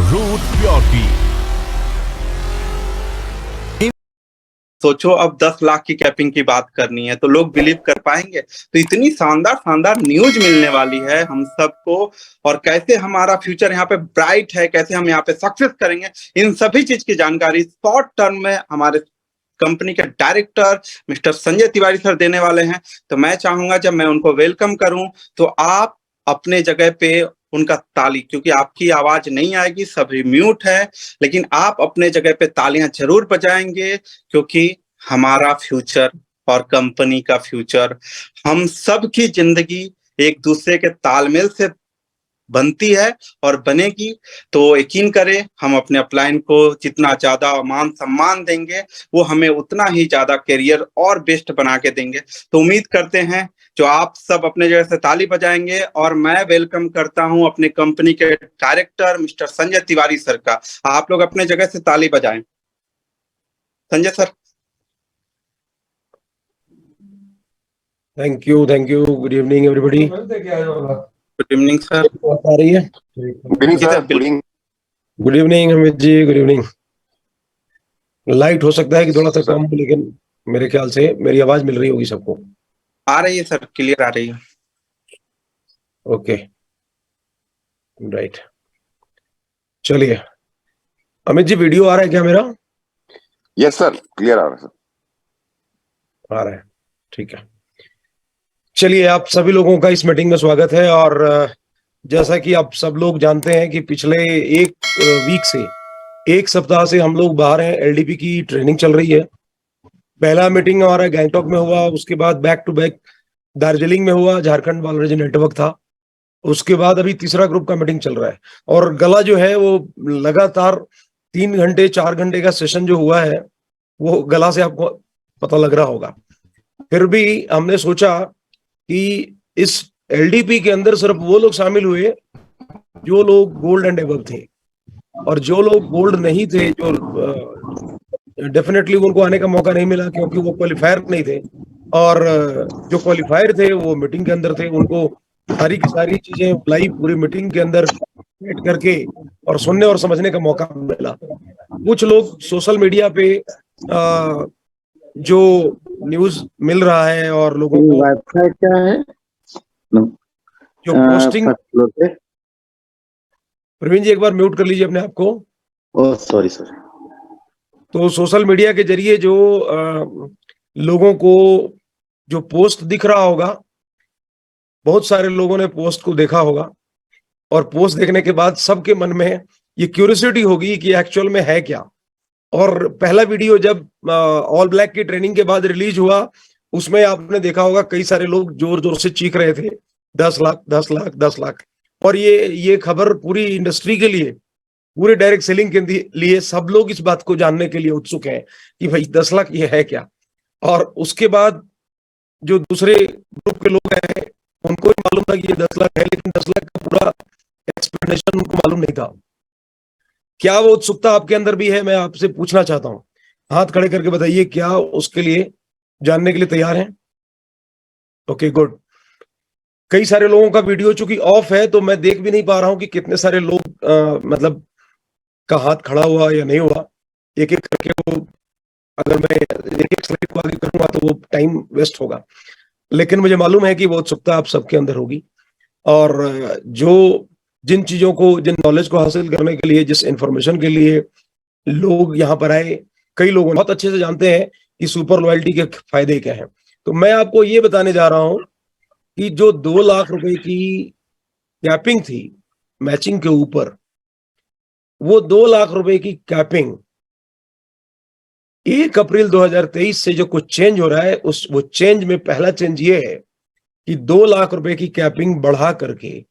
Root purity. सोचो अब 10 लाख की कैपिंग की बात करनी है तो लोग बिलीव कर पाएंगे? तो इतनी शानदार शानदार न्यूज मिलने वाली है हम सबको, और कैसे हमारा फ्यूचर यहाँ पे ब्राइट है, कैसे हम यहाँ पे सक्सेस करेंगे, इन सभी चीज की जानकारी शॉर्ट टर्म में हमारे कंपनी के director mister Sanjay Tiwari sir देने वाले हैं। तो मैं चाहूंगा जब मैं उनको वेलकम करूं तो आप अपने जगह पे उनका ताली, क्योंकि आपकी आवाज नहीं आएगी, सभी म्यूट है, लेकिन आप अपने जगह पे तालियां जरूर बजाएंगे, क्योंकि हमारा फ्यूचर और कंपनी का फ्यूचर, हम सब की जिंदगी एक दूसरे के तालमेल से बनती है और बनेगी। तो यकीन करें, हम अपने अपलाइन को जितना ज्यादा मान सम्मान देंगे, वो हमें उतना ही ज्यादा करियर और बेस्ट बना के देंगे। तो उम्मीद करते हैं जो आप सब अपने जगह से ताली बजाएंगे, और मैं वेलकम करता हूं अपने कंपनी के director mister Sanjay Tiwari sir का। आप लोग अपने जगह से ताली बजाएं। Sanjay sir. Thank you good evening everybody. Good evening sir. आ रही है? Good evening sir. Good evening Amit ji, good evening. Light हो सकता है कि थोड़ा सा कम हो, लेकिन मेरे ख्याल से मेरी आवाज मिल रही होगी सबको। आ रही है सर, क्लियर आ रही है। ओके राइट, चलिए। अमित जी वीडियो आ रहा है क्या मेरा? यस सर, क्लियर आ रहा है सर। आ रहा है, ठीक है। चलिए, आप सभी लोगों का इस मीटिंग में स्वागत है। और जैसा कि आप सब लोग जानते हैं कि पिछले एक वीक से, एक सप्ताह से हम लोग बाहर हैं। एलडीपी की ट्रेनिंग चल रही है। पहला मीटिंग हमारा गैंगटॉक में हुआ, उसके बाद बैक टू बैक दार्जिलिंग में हुआ, झारखंड बायोलॉजी नेटवर्क था। उसके बाद अभी तीसरा ग्रुप का मीटिंग चल रहा है। और गला जो है वो लगातार 3 घंटे 4 घंटे का सेशन जो हुआ है, वो गला से आपको पता लग रहा होगा। फिर भी हमने सोचा कि इस एलडीपी के अंदर सिर्फ वो लोग शामिल हुए जो लोग गोल्ड एंड एबव थे, और जो लोग गोल्ड नहीं थे, जो डेफिनेटली उनको आने का मौका नहीं मिला क्योंकि वो क्वालिफायर नहीं थे। और जो क्वालिफायर थे वो मीटिंग के अंदर थे, उनको सारी की सारी चीजें लाइव पूरी मीटिंग के अंदर बैठ करके और सुनने और समझने का मौका मिला। कुछ लोग सोशल मीडिया पे जो न्यूज मिल रहा है और लोगों को वाईफाई क्या है जो पोस्टिंग, प्रवीण जी एक बार म्यूट कर लीजिए अपने आप को। Oh sorry sir. तो सोशल मीडिया के जरिए जो लोगों को जो पोस्ट दिख रहा होगा, बहुत सारे लोगों ने पोस्ट को देखा होगा, और पोस्ट देखने के बाद सबके मन में ये क्यूरियोसिटी होगी कि एक्चुअल में है क्या। और पहला वीडियो जब ऑल ब्लैक की ट्रेनिंग के बाद रिलीज हुआ, उसमें आपने देखा होगा कई सारे लोग जोर जोर से चीख रहे थे 10 लाख 10 लाख 10 लाख। और ये खबर पूरी इंडस्ट्री के लिए, पूरे डायरेक्ट सेलिंग के लिए सब लोग इस बात को जानने के लिए उत्सुक हैं कि भाई 10 लाख ये है क्या। और उसके बाद जो दूसरे ग्रुप के लोग हैं उनको ही मालूम था कि ये 10 लाख है, लेकिन 10 लाख का पूरा एक्सप्लेनेशन उनको मालूम नहीं था। क्या वो उत्सुकता आपके अंदर भी है? मैं आपसे पूछना चाहता हूँ, हाथ खड़े करके बताइए, क्या उसके लिए जानने के लिए तैयार हैं? Okay good. कई सारे लोगों का वीडियो चूंकि ऑफ है तो मैं देख भी नहीं पा रहा हूं कि कितने सारे लोग मतलब का हाथ खड़ा हुआ या नहीं हुआ। एक एक करके वो, अगर मैं एक एक स्लाइड को आगे करूंगा तो वो टाइम वेस्ट होगा, लेकिन मुझे मालूम है कि वो उत्सुकता आप सबके अंदर होगी। और जो जिन चीजों को, जिन नॉलेज को हासिल करने के लिए, जिस इंफॉर्मेशन के लिए लोग यहाँ पर आए, कई लोग बहुत अच्छे से जानते हैं कि सुपर लॉयल्टी के फायदे क्या हैं। तो मैं आपको ये बताने जा रहा हूं कि जो 2 लाख रुपए की कैपिंग थी मैचिंग के ऊपर, वो 2 लाख रुपए की कैपिंग 1 अप्रैल 2023 से जो कुछ चेंज हो रहा है, वो चेंज में पहला चेंज ये है कि 2 लाख रुपए की कैपिंग बढ़ा करके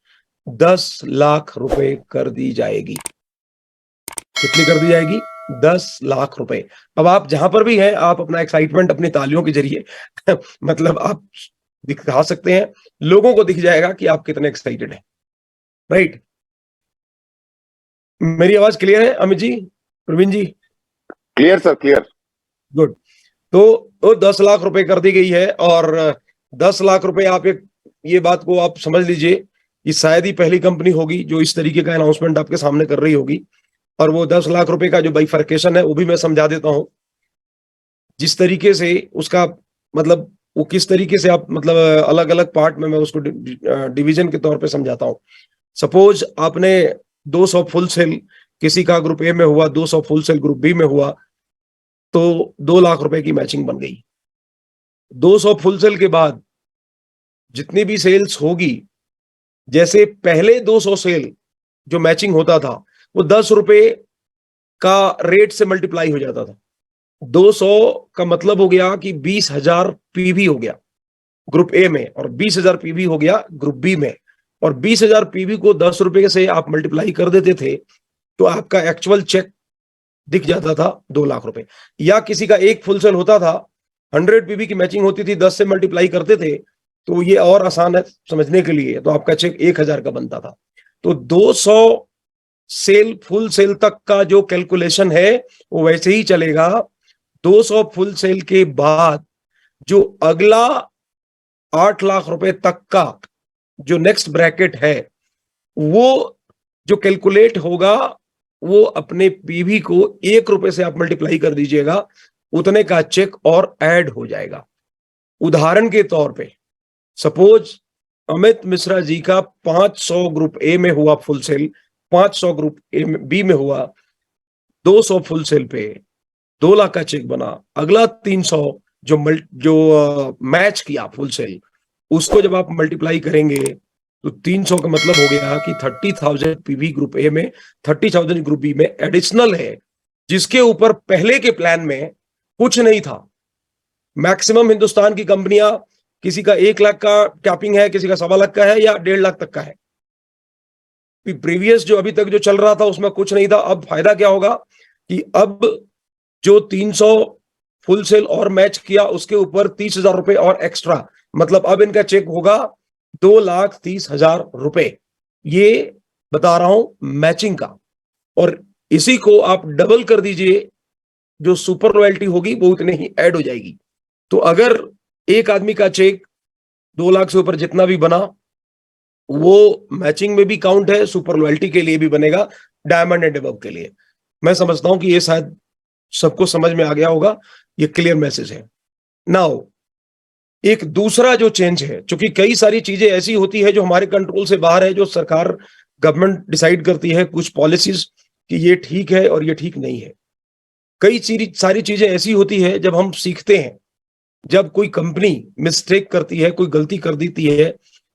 10 लाख रुपए कर दी जाएगी। कितनी कर दी जाएगी? 10 लाख रुपए। अब आप जहां पर भी हैं, आप अपना एक्साइटमेंट अपनी तालियों के जरिए मतलब आप दिखा सकते हैं, लोगों को दिख जाएगा कि आप कितने एक्साइटेड हैं। राइट? मेरी आवाज क्लियर है Amit ji, Praveen ji? Clear sir, clear. Good. तो 10 लाख रुपए कर दी गई है। और 10 लाख रुपए, आप ये बात को आप समझ लीजिए कि शायद ही पहली कंपनी होगी जो इस तरीके का अनाउंसमेंट आपके सामने कर रही होगी। और वो 10 लाख रुपए का जो बाइफर्केशन है वो भी मैं समझा देता हूं। जिस तरीके से उसका मतलब वो किस तरीके से आप मतलब अलग अलग पार्ट में मैं उसको डिवीजन के तौर पे समझाता हूं। सपोज आपने 200 फुल सेल किसी का ग्रुप ए में हुआ, 200 फुल सेल ग्रुप बी में हुआ, तो 2 लाख रुपए की मैचिंग बन गई। 200 फुल सेल के बाद जितनी भी सेल्स होगी, जैसे पहले 200 सेल जो मैचिंग होता था वो 10 रुपए का रेट से मल्टीप्लाई हो जाता था। 200 का मतलब हो गया कि 20,000 पीवी हो गया ग्रुप ए में, और 20,000 पीवी हो गया ग्रुप बी में, और 20,000 पीवी को 10 रुपए से आप मल्टीप्लाई कर देते थे तो आपका एक्चुअल चेक दिख जाता था 2 लाख रुपए। या किसी का एक फुल सेल होता था, 100 पीवी की मैचिंग होती थी, 10 से मल्टीप्लाई करते थे, तो ये और आसान है समझने के लिए, तो आपका चेक 1,000 का बनता था। तो 200 सेल फुल सेल तक का जो कैलकुलेशन है वो वैसे ही चलेगा। 200 फुल सेल के बाद जो अगला 8 लाख रुपए तक का जो नेक्स्ट ब्रैकेट है वो जो कैलकुलेट होगा वो अपने पीवी को 1 रुपए से आप मल्टीप्लाई कर दीजिएगा, उतने का चेक और ऐड हो जाएगा। उदाहरण के तौर पे सपोज अमित मिश्रा जी का 500 ग्रुप ए में हुआ full sale, 500 group A B में हुआ, 200 फुल सेल पे 2 लाख का चेक बना। अगला 300 जो मैच किया फुल सेल, उसको जब आप मल्टीप्लाई करेंगे तो 300 का मतलब हो गया कि 30,000 पीवी ग्रुप ए में, 30,000 ग्रुप बी में एडिशनल है, जिसके ऊपर पहले के प्लान में कुछ नहीं था। मैक्सिमम हिंदुस्तान की कंपनियां किसी का 1 लाख का कैपिंग है, किसी का 1.25 लाख का है या 1.5 लाख तक का है। प्रीवियस जो अभी तक जो चल रहा था उसमें कुछ नहीं था। अब फायदा क्या होगा कि अब जो 300 फुल सेल और मैच किया उसके ऊपर 30,000 रुपए और एक्स्ट्रा, मतलब अब इनका चेक होगा 2,30,000 रुपए। ये बता रहा हूं मैचिंग का, और इसी को आप डबल कर दीजिए, जो सुपर रॉयल्टी होगी वो उतने ही ऐड हो जाएगी। तो अगर एक आदमी का चेक 2 लाख से ऊपर जितना भी बना वो मैचिंग में भी काउंट है, सुपर रॉयल्टी के लिए भी बनेगा, डायमंड एंड अबव के लिए। मैं समझता हूं कि ये शायद सबको समझ में आ गया होगा, ये क्लियर मैसेज है। नाउ एक दूसरा जो चेंज है, क्योंकि कई सारी चीजें ऐसी होती है जो हमारे कंट्रोल से बाहर है, जो सरकार गवर्नमेंट डिसाइड करती है कुछ पॉलिसीज कि ये ठीक है और ये ठीक नहीं है। कई सारी चीजें ऐसी होती है जब हम सीखते हैं, जब कोई कंपनी मिस्टेक करती है, कोई गलती कर देती है,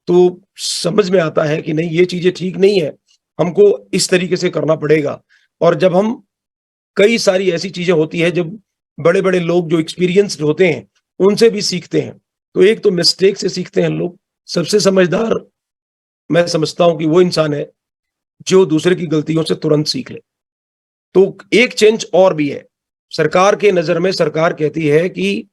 तो समझ में आता है कि नहीं ये चीजें ठीक नहीं है, हमको इस तरीके से करना पड़ेगा। और जब हम कई सारी ऐसी चीजें होती है जब बड़े बड़े लोग जो एक्सपीरियंस्ड होते हैं उनसे भी सीखते हैं, तो एक तो मिस्टेक से सीखते हैं लोग। सबसे समझदार मैं समझता हूं कि वो इंसान है जो दूसरे की गलतियों से तुरंत सीख ले। तो एक चेंज और भी है सरकार के नजर में। सरकार कहती है कि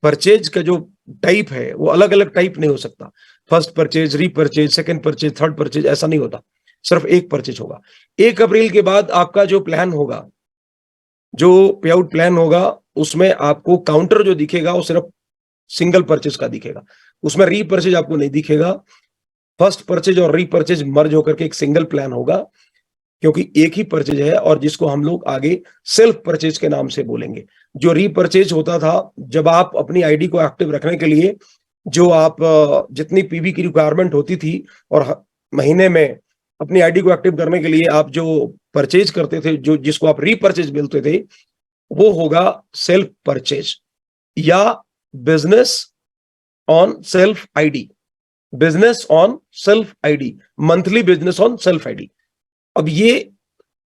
परचेज का जो टाइप है वो अलग अलग टाइप नहीं हो सकता। First purchase, repurchase, second purchase, third purchase, ऐसा नहीं होता, सिर्फ एक परचेज होगा। 1 अप्रैल के बाद आपका जो प्लान होगा, जो पे आउट प्लान होगा, उसमें आपको काउंटर जो दिखेगा वो सिर्फ सिंगल परचेज का दिखेगा, उसमें रीपरचेज आपको नहीं दिखेगा। फर्स्ट परचेज और रीपरचेज मर्ज होकर के एक सिंगल प्लान होगा, क्योंकि एक ही परचेज है, और जिसको हम लोग आगे सेल्फ परचेज के नाम से बोलेंगे। जो रीपरचेज होता था, जब आप अपनी आईडी को एक्टिव रखने के लिए जो आप जितनी पीवी की रिक्वायरमेंट होती थी, और महीने में अपनी आईडी को एक्टिव करने के लिए आप जो परचेज करते थे, जो जिसको आप रीपरचेज बोलते थे, वो होगा सेल्फ परचेज या business on self ID, business on self ID, monthly business on self ID. अब ये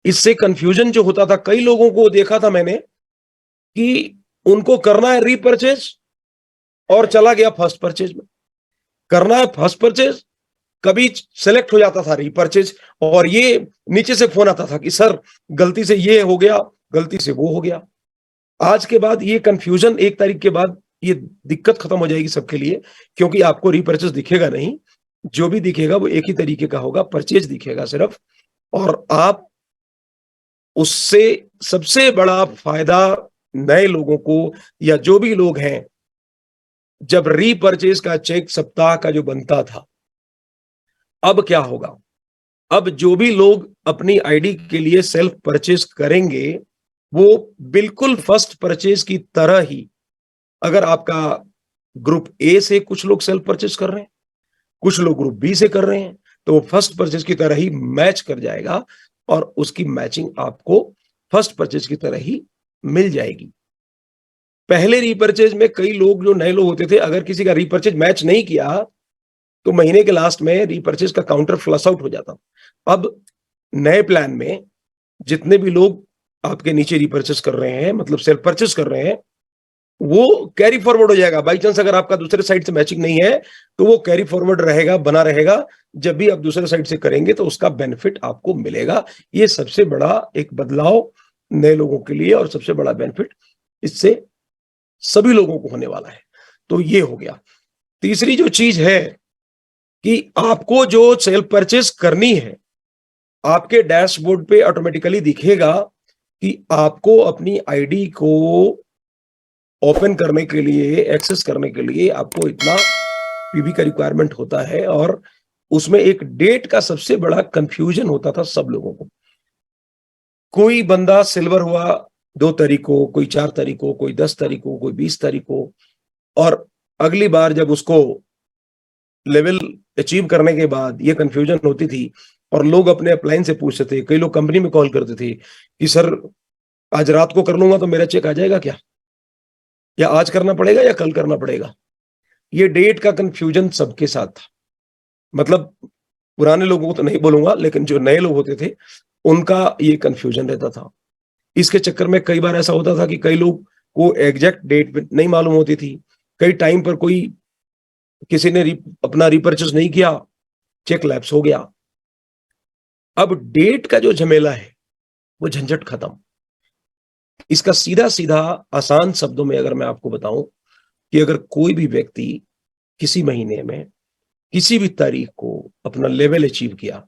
इससे कंफ्यूजन जो होता था, कई लोगों को देखा था मैंने कि उनको करना है रीपरचेज और चला गया फर्स्ट परचेज में। करना है फर्स्ट परचेज, कभी सेलेक्ट हो जाता था रीपरचेज, और ये नीचे से फोन आता था कि सर गलती से ये हो गया, गलती से वो हो गया। आज के बाद ये कंफ्यूजन, 1 तारीख के बाद ये दिक्कत खत्म हो जाएगी सबके लिए, क्योंकि आपको रीपरचेज दिखेगा नहीं, जो भी दिखेगा वो एक ही तरीके का होगा, परचेज दिखेगा सिर्फ। और आप उससे सबसे बड़ा फायदा नए लोगों को या जो भी लोग हैं, जब रीपरचेज का चेक सप्ताह का जो बनता था, अब क्या होगा, अब जो भी लोग अपनी आईडी के लिए सेल्फ परचेज करेंगे वो बिल्कुल फर्स्ट परचेज की तरह ही, अगर आपका ग्रुप ए से कुछ लोग सेल्फ परचेज कर रहे हैं, कुछ लोग ग्रुप बी से कर रहे हैं, तो वो फर्स्ट परचेज की तरह ही मैच कर जाएगा और उसकी मैचिंग आपको फर्स्ट परचेज की तरह ही मिल जाएगी। पहले रीपरचेज में कई लोग जो नए लोग होते थे, अगर किसी का रीपरचेज मैच नहीं किया तो महीने के लास्ट में रीपरचेज का काउंटर फ्लश आउट हो जाता। अब नए प्लान में जितने भी लोग आपके नीचे रीपरचेज कर रहे हैं, मतलब सेल्फ परचेज कर रहे हैं, वो कैरी फॉरवर्ड हो जाएगा। बाई चांस अगर आपका दूसरे साइड से मैचिंग नहीं है तो वो कैरी फॉरवर्ड रहेगा, बना रहेगा। जब भी आप दूसरे साइड से करेंगे तो उसका बेनिफिट आपको मिलेगा। ये सबसे बड़ा एक बदलाव नए लोगों के लिए और सबसे बड़ा बेनिफिट इससे सभी लोगों को होने वाला है। तो ये हो गया। तीसरी जो चीज है कि आपको जो सेल्फ परचेज करनी है, आपके डैशबोर्ड पे ऑटोमेटिकली दिखेगा कि आपको अपनी आईडी को ओपन करने के लिए, एक्सेस करने के लिए आपको इतना पीबी का रिक्वायरमेंट होता है। और उसमें एक डेट का सबसे बड़ा कंफ्यूजन होता था सब लोगों को। कोई बंदा सिल्वर हुआ 2 तारीख को, कोई 4 तारीख को, कोई 10 तारीख को, कोई 20 तारीख को, और अगली बार जब उसको लेवल अचीव करने के बाद ये कंफ्यूजन होती थी और लोग अपने अपलाइन से पूछते थे, कई लोग कंपनी में कॉल करते थे कि सर आज रात को कर लूंगा तो मेरा चेक आ जाएगा क्या, या आज करना पड़ेगा या कल करना पड़ेगा। ये डेट का कंफ्यूजन सबके साथ था। मतलब पुराने लोगों को तो नहीं बोलूंगा, लेकिन जो नए लोग होते थे उनका ये कंफ्यूजन रहता था। इसके चक्कर में कई बार ऐसा होता था कि कई लोग को एग्जैक्ट डेट नहीं मालूम होती थी। कई टाइम पर कोई किसी ने अपना रिपर्चेस नहीं किया, चेक लैप्स हो गया। अब डेट का जो झमेला है वो झंझट खत्म। इसका सीधा सीधा आसान शब्दों में अगर मैं आपको बताऊं कि अगर कोई भी व्यक्ति किसी महीने में किसी भी तारीख को अपना लेवल अचीव किया,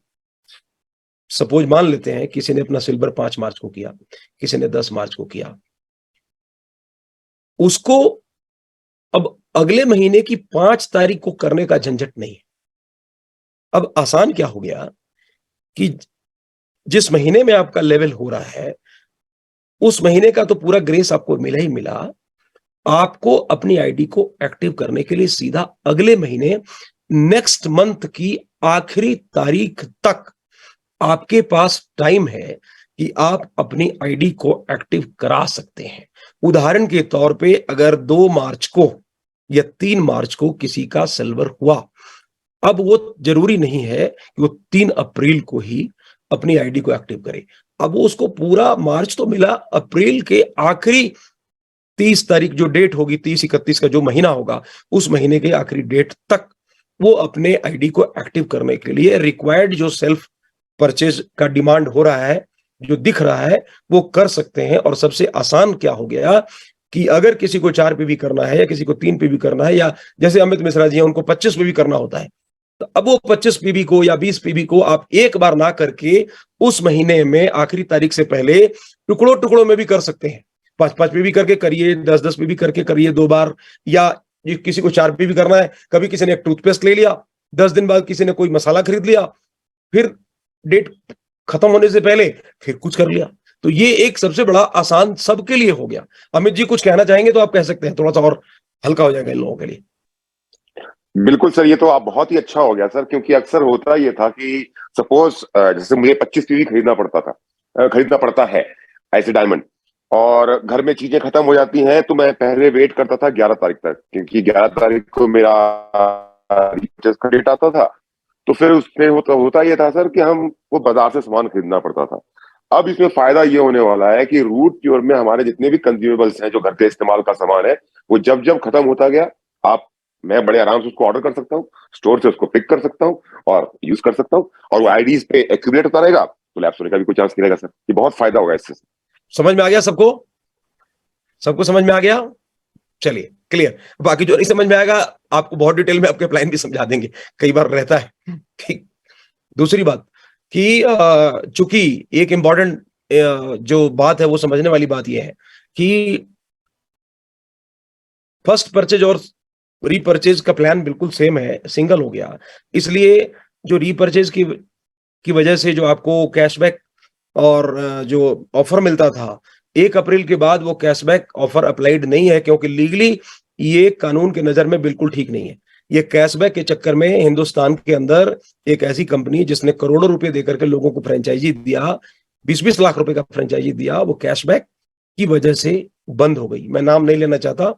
सपोज मान लेते हैं किसी ने अपना सिल्वर 5 मार्च को किया, किसी ने 10 मार्च को किया, उसको अब अगले महीने की 5 तारीख को करने का झंझट नहीं है। अब आसान क्या हो गया कि जिस महीने में आपका लेवल हो रहा है उस महीने का तो पूरा ग्रेस आपको मिला ही मिला। आपको अपनी आईडी को एक्टिव करने के लिए सीधा अगले महीने नेक्स्ट मंथ की आखिरी तारीख तक आपके पास टाइम है कि आप अपनी आईडी को एक्टिव करा सकते हैं। उदाहरण के तौर पे अगर 2 मार्च को या 3 मार्च को किसी का सिल्वर हुआ, अब वो जरूरी नहीं है कि वो 3 अप्रैल को ही अपनी आईडी को एक्टिव करे। अब वो उसको पूरा मार्च तो मिला, अप्रैल के आखिरी 30 तारीख जो डेट होगी, 30-31 का जो महीना होगा, उस महीने के आखिरी डेट तक वो अपने आईडी को एक्टिव करने के लिए रिक्वायर्ड जो सेल्फ परचेज का डिमांड हो रहा है, जो दिख रहा है, वो कर सकते हैं। और सबसे आसान क्या हो गया कि अगर किसी को 4 पे भी करना है या किसी को 3 पे भी करना है, या जैसे अमित मिश्रा जी हैं उनको 25 पे भी करना होता है, तो अब वो 25 पीबी को या 20 पीबी को आप एक बार ना करके उस महीने में आखिरी तारीख से पहले टुकड़ों टुकड़ों में भी कर सकते हैं। 5-5 पीबी करके करिए, 10-10 पीबी करके करिए 2 बार, या किसी को 4 पीबी करना है, कभी किसी ने एक टूथपेस्ट ले लिया, 10 दिन बाद किसी ने कोई मसाला खरीद लिया, फिर डेट खत्म होने से पहले फिर कुछ कर लिया। तो ये एक सबसे बड़ा आसान सबके लिए हो गया। अमित जी कुछ कहना चाहेंगे तो आप कह सकते हैं, थोड़ा सा और हल्का हो जाएगा इन लोगों के लिए। बिल्कुल सर, ये तो आप बहुत ही अच्छा हो गया सर, क्योंकि अक्सर होता ये था कि सपोज जैसे मुझे 25 पीवी खरीदना पड़ता है ऐसे डायमंड, और घर में चीजें खत्म हो जाती हैं, तो मैं पहले वेट करता था 11 तारीख तक, क्योंकि 11 तारीख को मेरा रिपर्चेज का डेट आता था। तो फिर उसमें होता ये था सर कि हम वो बाजार से सामान खरीदना पड़ता था। अब इसमें फायदा ये होने वाला है कि रूट प्योर में हमारे जितने भी कंज्यूमेबल्स हैं, जो घर के इस्तेमाल का सामान है, वो जब जब खत्म होता गया, मैं बड़े आराम से उसको ऑर्डर कर सकता हूँ, स्टोर से उसको पिक कर सकता हूँ और यूज कर सकता हूँ, और वो आईडीज पे एक्यूमुलेट होता रहेगा, तो लैप्स होने का भी कोई चांस नहीं रहेगा सर। ये बहुत फायदा होगा इससे। समझ में आ गया सबको? सबको समझ में आ गया? चलिए क्लियर। बाकी जो नहीं समझ में आएगा आपको बहुत डिटेल में आपके प्लान भी समझा देंगे, कई बार रहता है। ठीक। दूसरी बात कि चूंकि एक इंपॉर्टेंट जो बात है वो समझने वाली बात यह है कि फर्स्ट परचेज और रीपरचेज का प्लान बिल्कुल सेम है, सिंगल हो गया। इसलिए जो रीपरचेज की की वजह से जो आपको कैशबैक और जो ऑफर मिलता था, 1 अप्रैल के बाद वो कैशबैक ऑफर अप्लाइड नहीं है, क्योंकि लीगली ये कानून के नजर में बिल्कुल ठीक नहीं है। ये कैशबैक के चक्कर में हिंदुस्तान के अंदर एक ऐसी कंपनी जिसने करोड़ों रुपए देकर के लोगों को फ्रेंचाइजी दिया, 20-20 लाख रुपए का फ्रेंचाइजी दिया, वो कैशबैक की वजह से बंद हो गई। मैं नाम नहीं लेना चाहता,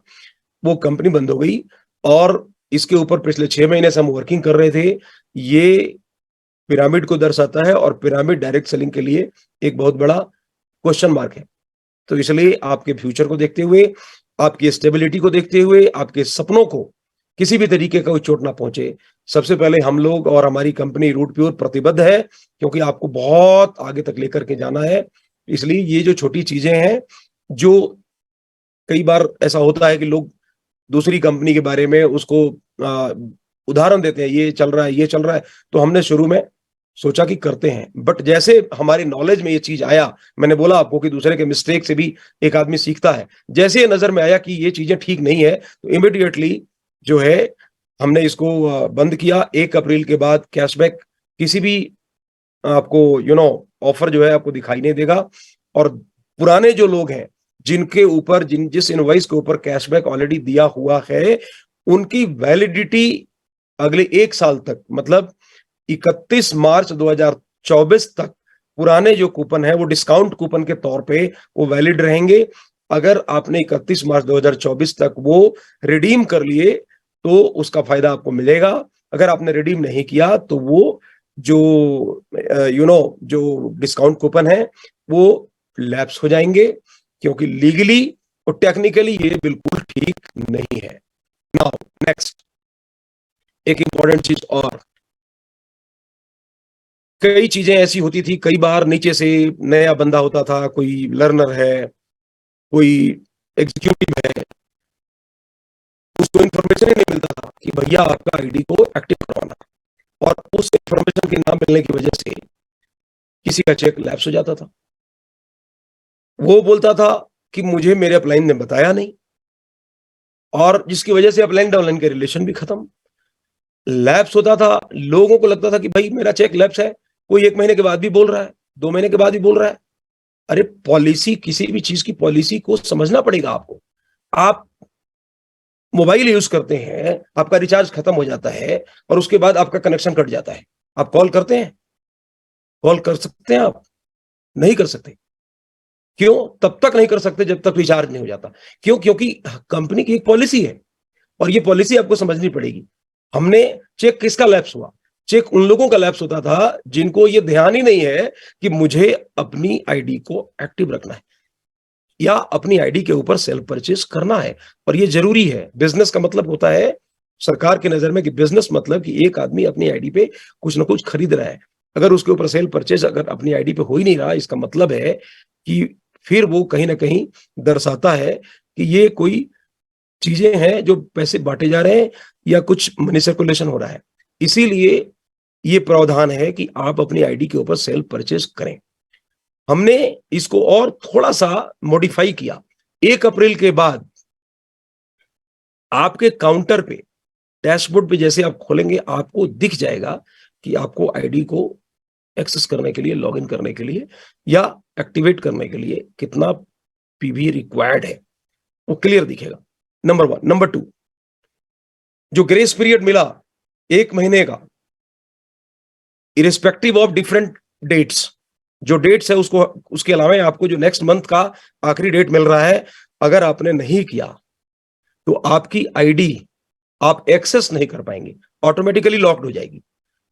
वो कंपनी बंद हो गई। और इसके ऊपर पिछले 6 महीने से हम वर्किंग कर रहे थे। ये पिरामिड को दर्शाता है, और पिरामिड डायरेक्ट सेलिंग के लिए एक बहुत बड़ा क्वेश्चन मार्क है। तो इसलिए आपके फ्यूचर को देखते हुए, आपकी स्टेबिलिटी को देखते हुए, आपके सपनों को किसी भी तरीके का कोई चोट ना पहुंचे, सबसे पहले हम लोग और हमारी कंपनी रूट प्योर प्रतिबद्ध है, क्योंकि आपको बहुत आगे तक लेकर के जाना है। इसलिए ये जो छोटी चीजें हैं, जो कई बार ऐसा होता है कि लोग दूसरी कंपनी के बारे में उसको उदाहरण देते हैं, ये चल रहा है, ये चल रहा है, तो हमने शुरू में सोचा कि करते हैं, बट जैसे हमारी नॉलेज में ये चीज आया, मैंने बोला आपको कि दूसरे के मिस्टेक से भी एक आदमी सीखता है, जैसे ये नजर में आया कि ये चीजें ठीक नहीं है, तो इमीडिएटली जो है हमने इसको बंद किया। 1 अप्रैल के बाद कैशबैक किसी भी आपको ऑफर जो है आपको दिखाई नहीं देगा। और पुराने जो लोग हैं, जिनके ऊपर जिस इनवॉइस के ऊपर कैशबैक ऑलरेडी दिया हुआ है, उनकी वैलिडिटी अगले 1 साल तक, मतलब 31 मार्च 2024 तक पुराने जो कूपन है वो डिस्काउंट कूपन के तौर पे वो वैलिड रहेंगे। अगर आपने 31 मार्च 2024 तक वो रिडीम कर लिए तो उसका फायदा आपको मिलेगा। अगर आपने रिडीम नहीं किया तो वो जो जो डिस्काउंट कूपन है वो लैप्स हो जाएंगे, क्योंकि लीगली और टेक्निकली ये बिल्कुल ठीक नहीं है। नाउ नेक्स्ट एक इंपॉर्टेंट चीज और, कई चीजें ऐसी होती थी, कई बार नीचे से नया बंदा होता था, कोई लर्नर है, कोई एग्जीक्यूटिव है, उसको इन्फॉर्मेशन ही नहीं मिलता था कि भैया आपका आईडी को एक्टिव करवाना, और उस इन्फॉर्मेशन के ना मिलने की वजह से किसी का चेक लैप्स हो जाता था। वो बोलता था कि मुझे मेरे अपलाइन ने बताया नहीं, और जिसकी वजह से अपलाइन डाउनलाइन के रिलेशन भी खत्म। लैप्स होता था, लोगों को लगता था कि भाई मेरा चेक लैप्स है, कोई 1 महीने के बाद भी बोल रहा है, 2 महीने के बाद भी बोल रहा है। अरे पॉलिसी, किसी भी चीज की पॉलिसी को समझना पड़ेगा आपको। आप मोबाइल यूज करते हैं, आपका रिचार्ज खत्म हो जाता है और उसके बाद आपका कनेक्शन कट जाता है, आप कॉल करते हैं? कॉल कर सकते हैं आप? नहीं कर सकते। क्यों? तब तक नहीं कर सकते जब तक रिचार्ज नहीं हो जाता। क्यों? क्योंकि कंपनी की एक पॉलिसी है, और ये पॉलिसी आपको समझनी पड़ेगी। हमने चेक किसका लैप्स हुआ? चेक उन लोगों का लैप्स होता था जिनको ये ध्यान ही नहीं है कि मुझे अपनी आईडी को एक्टिव रखना है या अपनी आईडी के ऊपर सेल्फ परचेज करना है, और ये जरूरी है। बिजनेस का मतलब होता है सरकार की नजर में कि बिजनेस मतलब कि एक आदमी अपनी आईडी पे कुछ ना कुछ खरीद रहा है। अगर उसके ऊपर सेल परचेज अगर अपनी आईडी पे हो ही नहीं रहा, इसका मतलब है कि फिर वो कहीं ना कहीं दर्शाता है कि ये कोई चीजें हैं जो पैसे बांटे जा रहे हैं या कुछ मनी सर्कुलेशन हो रहा है। इसीलिए ये प्रावधान है कि आप अपनी आईडी के ऊपर सेल्फ परचेज करें। हमने इसको और थोड़ा सा मॉडिफाई किया। 1 अप्रैल के बाद आपके काउंटर पे, डैशबोर्ड पे जैसे आप खोलेंगे, आपको दिख जाएगा कि आपको आईडी को एक्सेस करने के लिए, लॉगिन करने के लिए या एक्टिवेट करने के लिए कितना पीवी रिक्वायर्ड है, वो क्लियर दिखेगा। नंबर 1। नंबर 2, जो ग्रेस पीरियड मिला 1 महीने का, इरेस्पेक्टिव ऑफ डिफरेंट डेट्स, जो डेट्स है उसको, उसके अलावा आपको जो नेक्स्ट मंथ का आखिरी डेट मिल रहा है, अगर आपने नहीं किया तो आपकी आईडी आप एक्सेस नहीं कर पाएंगे, ऑटोमेटिकली लॉक्ड हो जाएगी।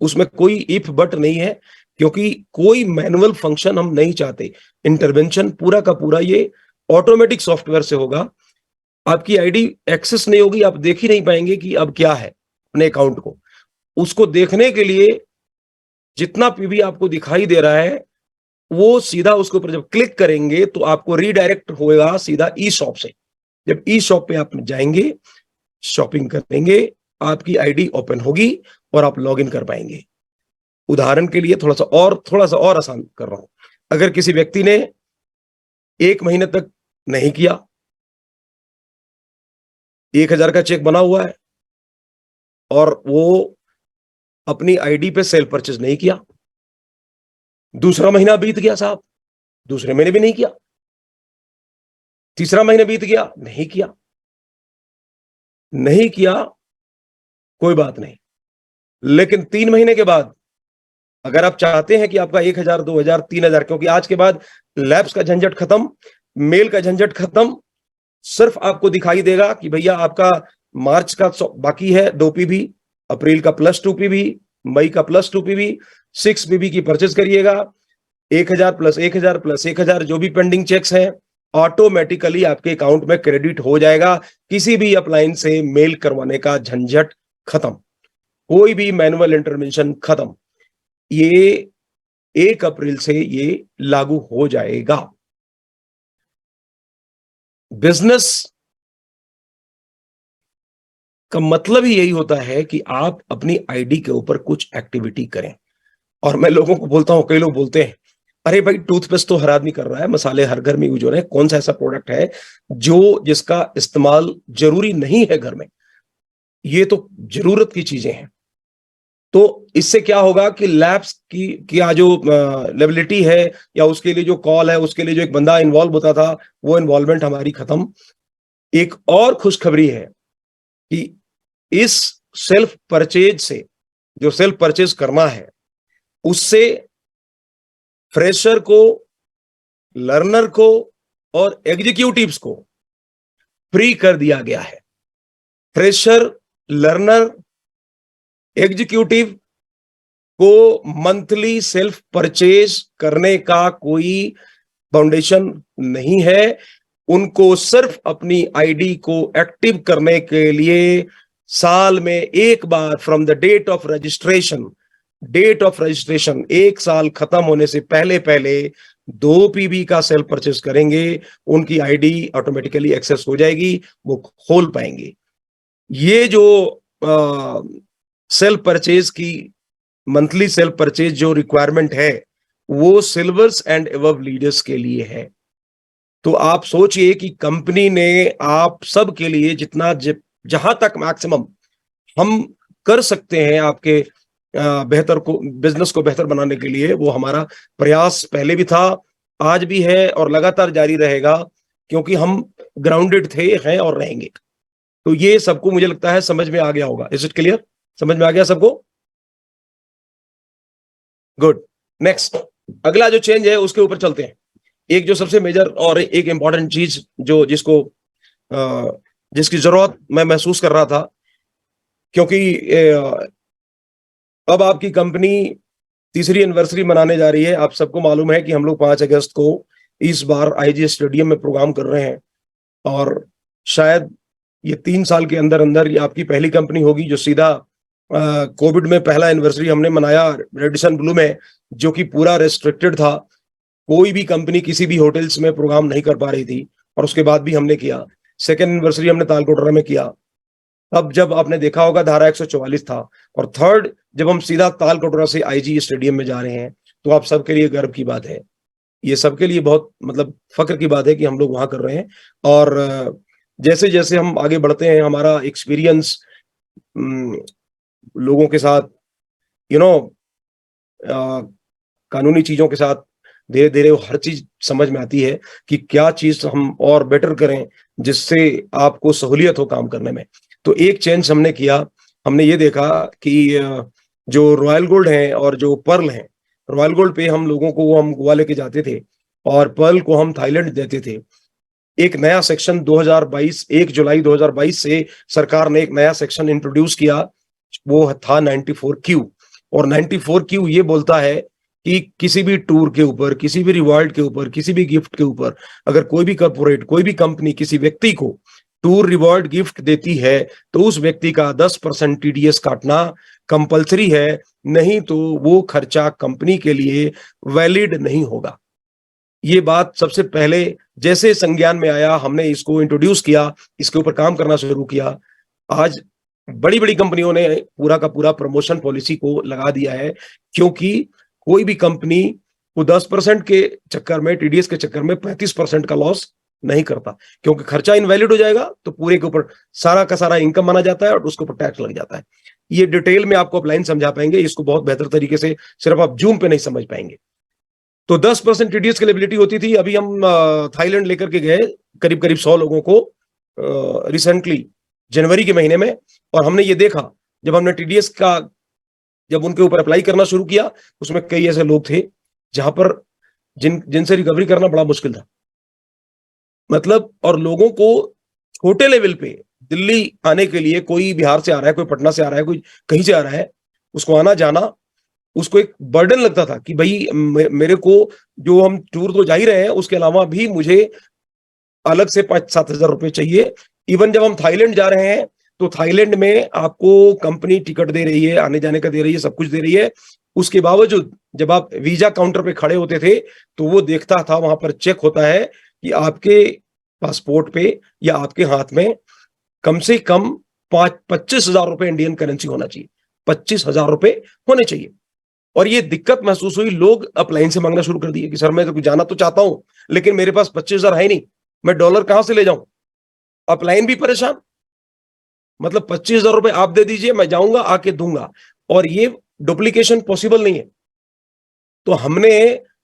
उसमें कोई इफ बट नहीं है, क्योंकि कोई मैनुअल फंक्शन हम नहीं चाहते। इंटरवेंशन पूरा का पूरा ये ऑटोमेटिक सॉफ्टवेयर से होगा। आपकी आईडी एक्सेस नहीं होगी, आप देख ही नहीं पाएंगे कि अब क्या है अपने अकाउंट को। उसको देखने के लिए जितना पीवी आपको दिखाई दे रहा है, वो सीधा उसके ऊपर जब क्लिक करेंगे तो आपको रीडायरेक्ट होएगा सीधा ई शॉप से। जब ई शॉप पे आप जाएंगे, शॉपिंग करेंगे, आपकी आईडी ओपन होगी और आप लॉगिन कर पाएंगे। उदाहरण के लिए थोड़ा सा और आसान कर रहा हूं। अगर किसी व्यक्ति ने 1 महीने तक नहीं किया, 1000 का चेक बना हुआ है और वो अपनी आईडी पे सेल परचेज नहीं किया, दूसरा महीना बीत गया साहब, दूसरे महीने भी नहीं किया, तीसरा महीने बीत गया, नहीं किया, नहीं किया, कोई बात नहीं। लेकिन 3 महीने के बाद अगर आप चाहते हैं कि आपका 1000, 2000, 3000, क्योंकि आज के बाद लैब्स का झंझट खत्म, मेल का झंझट खत्म, सिर्फ आपको दिखाई देगा कि भैया आपका मार्च का बाकी है 2 पीबी, अप्रैल का +2 पीबी, मई का +2 पीबी, 6 पीबी की परचेज करिएगा, 1000 + 1000 + 1000 जो भी पेंडिंग चेक्स हैं ऑटोमेटिकली आपके अकाउंट में क्रेडिट हो जाएगा। किसी भी अपलाइन से मेल करवाने का झंझट खत्म, कोई भी मैनुअल इंटरवेंशन खत्म। ये 1 अप्रैल से ये लागू हो जाएगा। बिजनेस का मतलब ही यही होता है कि आप अपनी आईडी के ऊपर कुछ एक्टिविटी करें। और मैं लोगों को बोलता हूं, कई लोग बोलते हैं अरे भाई टूथपेस्ट तो हर आदमी कर रहा है, मसाले हर घर में यूज हो रहे हैं, कौन सा ऐसा प्रोडक्ट है जिसका इस्तेमाल जरूरी नहीं है घर में? ये तो जरूरत की चीजें हैं। तो इससे क्या होगा कि लैब्स की जो लेबिलिटी है या उसके लिए जो कॉल है, उसके लिए जो एक बंदा इन्वॉल्व होता था, वो इन्वॉल्वमेंट हमारी खत्म। एक और खुशखबरी है कि इस सेल्फ परचेज से, जो सेल्फ परचेज करना है, उससे फ्रेशर को, लर्नर को और एग्जीक्यूटिव्स को फ्री कर दिया गया है। फ्रेशर, लर्नर, एग्जीक्यूटिव को मंथली सेल्फ परचेज करने का कोई फाउंडेशन नहीं है। उनको सिर्फ अपनी आईडी को एक्टिव करने के लिए साल में एक बार from the date of registration 1 साल खत्म होने से पहले 2 पीबी का सेल्फ परचेज करेंगे, उनकी आईडी ऑटोमेटिकली एक्सेस हो जाएगी, वो खोल पाएंगे। ये जो सेल्फ परचेज की मंथली सेल्फ परचेज जो रिक्वायरमेंट है, वो सिल्वर्स एंड एबव लीडर्स के लिए है। तो आप सोचिए कि कंपनी ने आप सब के लिए जितना जहां तक मैक्सिमम हम कर सकते हैं आपके बेहतर को, बिजनेस को बेहतर बनाने के लिए, वो हमारा प्रयास पहले भी था, आज भी है और लगातार जारी रहेगा, क्योंकि हम ग्राउंडेड थे, हैं और रहेंगे। तो ये सबको मुझे लगता है समझ में आ गया होगा। Is it clear? समझ में आ गया सबको? गुड। नेक्स्ट, अगला जो चेंज है उसके ऊपर चलते हैं। एक जो सबसे मेजर और एक इंपॉर्टेंट चीज जो जिसकी जरूरत मैं महसूस कर रहा था, क्योंकि अब आपकी कंपनी 3री एनिवर्सरी मनाने जा रही है। आप सबको मालूम है कि हम लोग 5 अगस्त को इस बार आईजी स्टेडियम में प्रोग्राम कर रहे हैं, और शायद ये 3 साल के अंदर अंदर ये आपकी पहली कंपनी होगी जो सीधा कोविड में पहला एनिवर्सरी हमने मनाया रेडिसन ब्लू में, जो कि पूरा रेस्ट्रिक्टेड था। कोई भी कंपनी किसी भी होटल्स में प्रोग्राम नहीं कर पा रही थी, और उसके बाद भी हमने किया। 2nd एनिवर्सरी हमने तालकोटरा में किया। अब जब आपने देखा होगा धारा 144 था, और 3rd जब हम सीधा तालकोटरा से आईजी स्टेडियम में जा रहे हैं, तो आप सबके लिए गर्व की बात है। ये सबके लिए बहुत मतलब फख्र की बात है कि हम लोग वहां कर रहे हैं। और जैसे जैसे हम आगे बढ़ते हैं, हमारा एक्सपीरियंस लोगों के साथ, कानूनी चीजों के साथ धीरे धीरे हर चीज समझ में आती है कि क्या चीज हम और बेटर करें जिससे आपको सहूलियत हो काम करने में। तो एक चेंज हमने किया, हमने ये देखा कि जो रॉयल गोल्ड हैं और जो पर्ल हैं, रॉयल गोल्ड पे हम लोगों को हम गोवा लेके जाते थे और पर्ल को हम थाईलैंड देते थे। एक नया सेक्शन 2022 1 जुलाई 2022 से सरकार ने एक नया सेक्शन इंट्रोड्यूस किया, वो था 94Q। और 94Q ये बोलता है कि किसी भी टूर के ऊपर, किसी भी रिवॉर्ड के ऊपर, किसी भी गिफ्ट के ऊपर, अगर कोई भी कॉर्पोरेट, कोई भी कंपनी किसी व्यक्ति को टूर रिवॉर्ड गिफ्ट देती है, तो उस व्यक्ति का 10% TDS काटना कंपलसरी है, नहीं तो वो खर्चा कंपनी के लिए वैलिड नहीं होगा। ये बात सबसे पहले जैसे संज्ञान में आया, हमने इसको इंट्रोड्यूस किया, इसके ऊपर काम करना शुरू किया। आज बड़ी बड़ी कंपनियों ने पूरा का पूरा प्रमोशन पॉलिसी को लगा दिया है, क्योंकि कोई भी कंपनी को 10% के चक्कर में, TDS के चक्कर में 35% का लॉस नहीं करता, क्योंकि खर्चा इनवैलिड हो जाएगा तो पूरे के ऊपर सारा का सारा इनकम माना जाता है और उसके ऊपर टैक्स लग जाता है। ये डिटेल में आपको अपलाइन समझा पाएंगे, इसको बहुत बेहतर तरीके से सिर्फ आप जूम पे नहीं समझ पाएंगे। तो 10% टीडीएस की लायबिलिटी होती थी। अभी हम थाईलैंड लेकर के गए करीब करीब 100 लोगों को रिसेंटली जनवरी के महीने में, और हमने ये देखा जब हमने टीडीएस का जब उनके ऊपर अप्लाई करना शुरू किया, उसमें कई ऐसे लोग थे जहां पर जिनसे रिकवरी करना बड़ा मुश्किल था। मतलब, और लोगों को छोटे लेवल पे दिल्ली आने के लिए, कोई बिहार से आ रहा है, कोई पटना से आ रहा है, कोई कहीं से आ रहा है, उसको आना जाना, उसको एक बर्डन लगता था कि भाई मेरे को जो हम टूर तो जा ही रहे हैं, उसके अलावा भी मुझे अलग से 5-7 हजार रुपए चाहिए। इवन जब हम थाईलैंड जा रहे हैं तो थाईलैंड में आपको कंपनी टिकट दे रही है, आने जाने का दे रही है, सब कुछ दे रही है। उसके बावजूद जब आप वीजा काउंटर पे खड़े होते थे तो वो देखता था, वहां पर चेक होता है कि आपके पासपोर्ट पे या आपके हाथ में कम से कम 25 हजार रुपए इंडियन करेंसी होना चाहिए, 25 हजार रुपए होने चाहिए। और ये दिक्कत महसूस हुई, लोग अपलाइन से मांगना शुरू कर दिए कि सर मैं तो जाना तो चाहता हूं लेकिन मेरे पास 25 हजार है नहीं, मैं डॉलर कहां से ले जाऊं। अपलाइन भी परेशान, मतलब 25 हजार रुपए आप दे दीजिए, मैं जाऊंगा आके दूंगा, और ये डुप्लीकेशन पॉसिबल नहीं है। तो हमने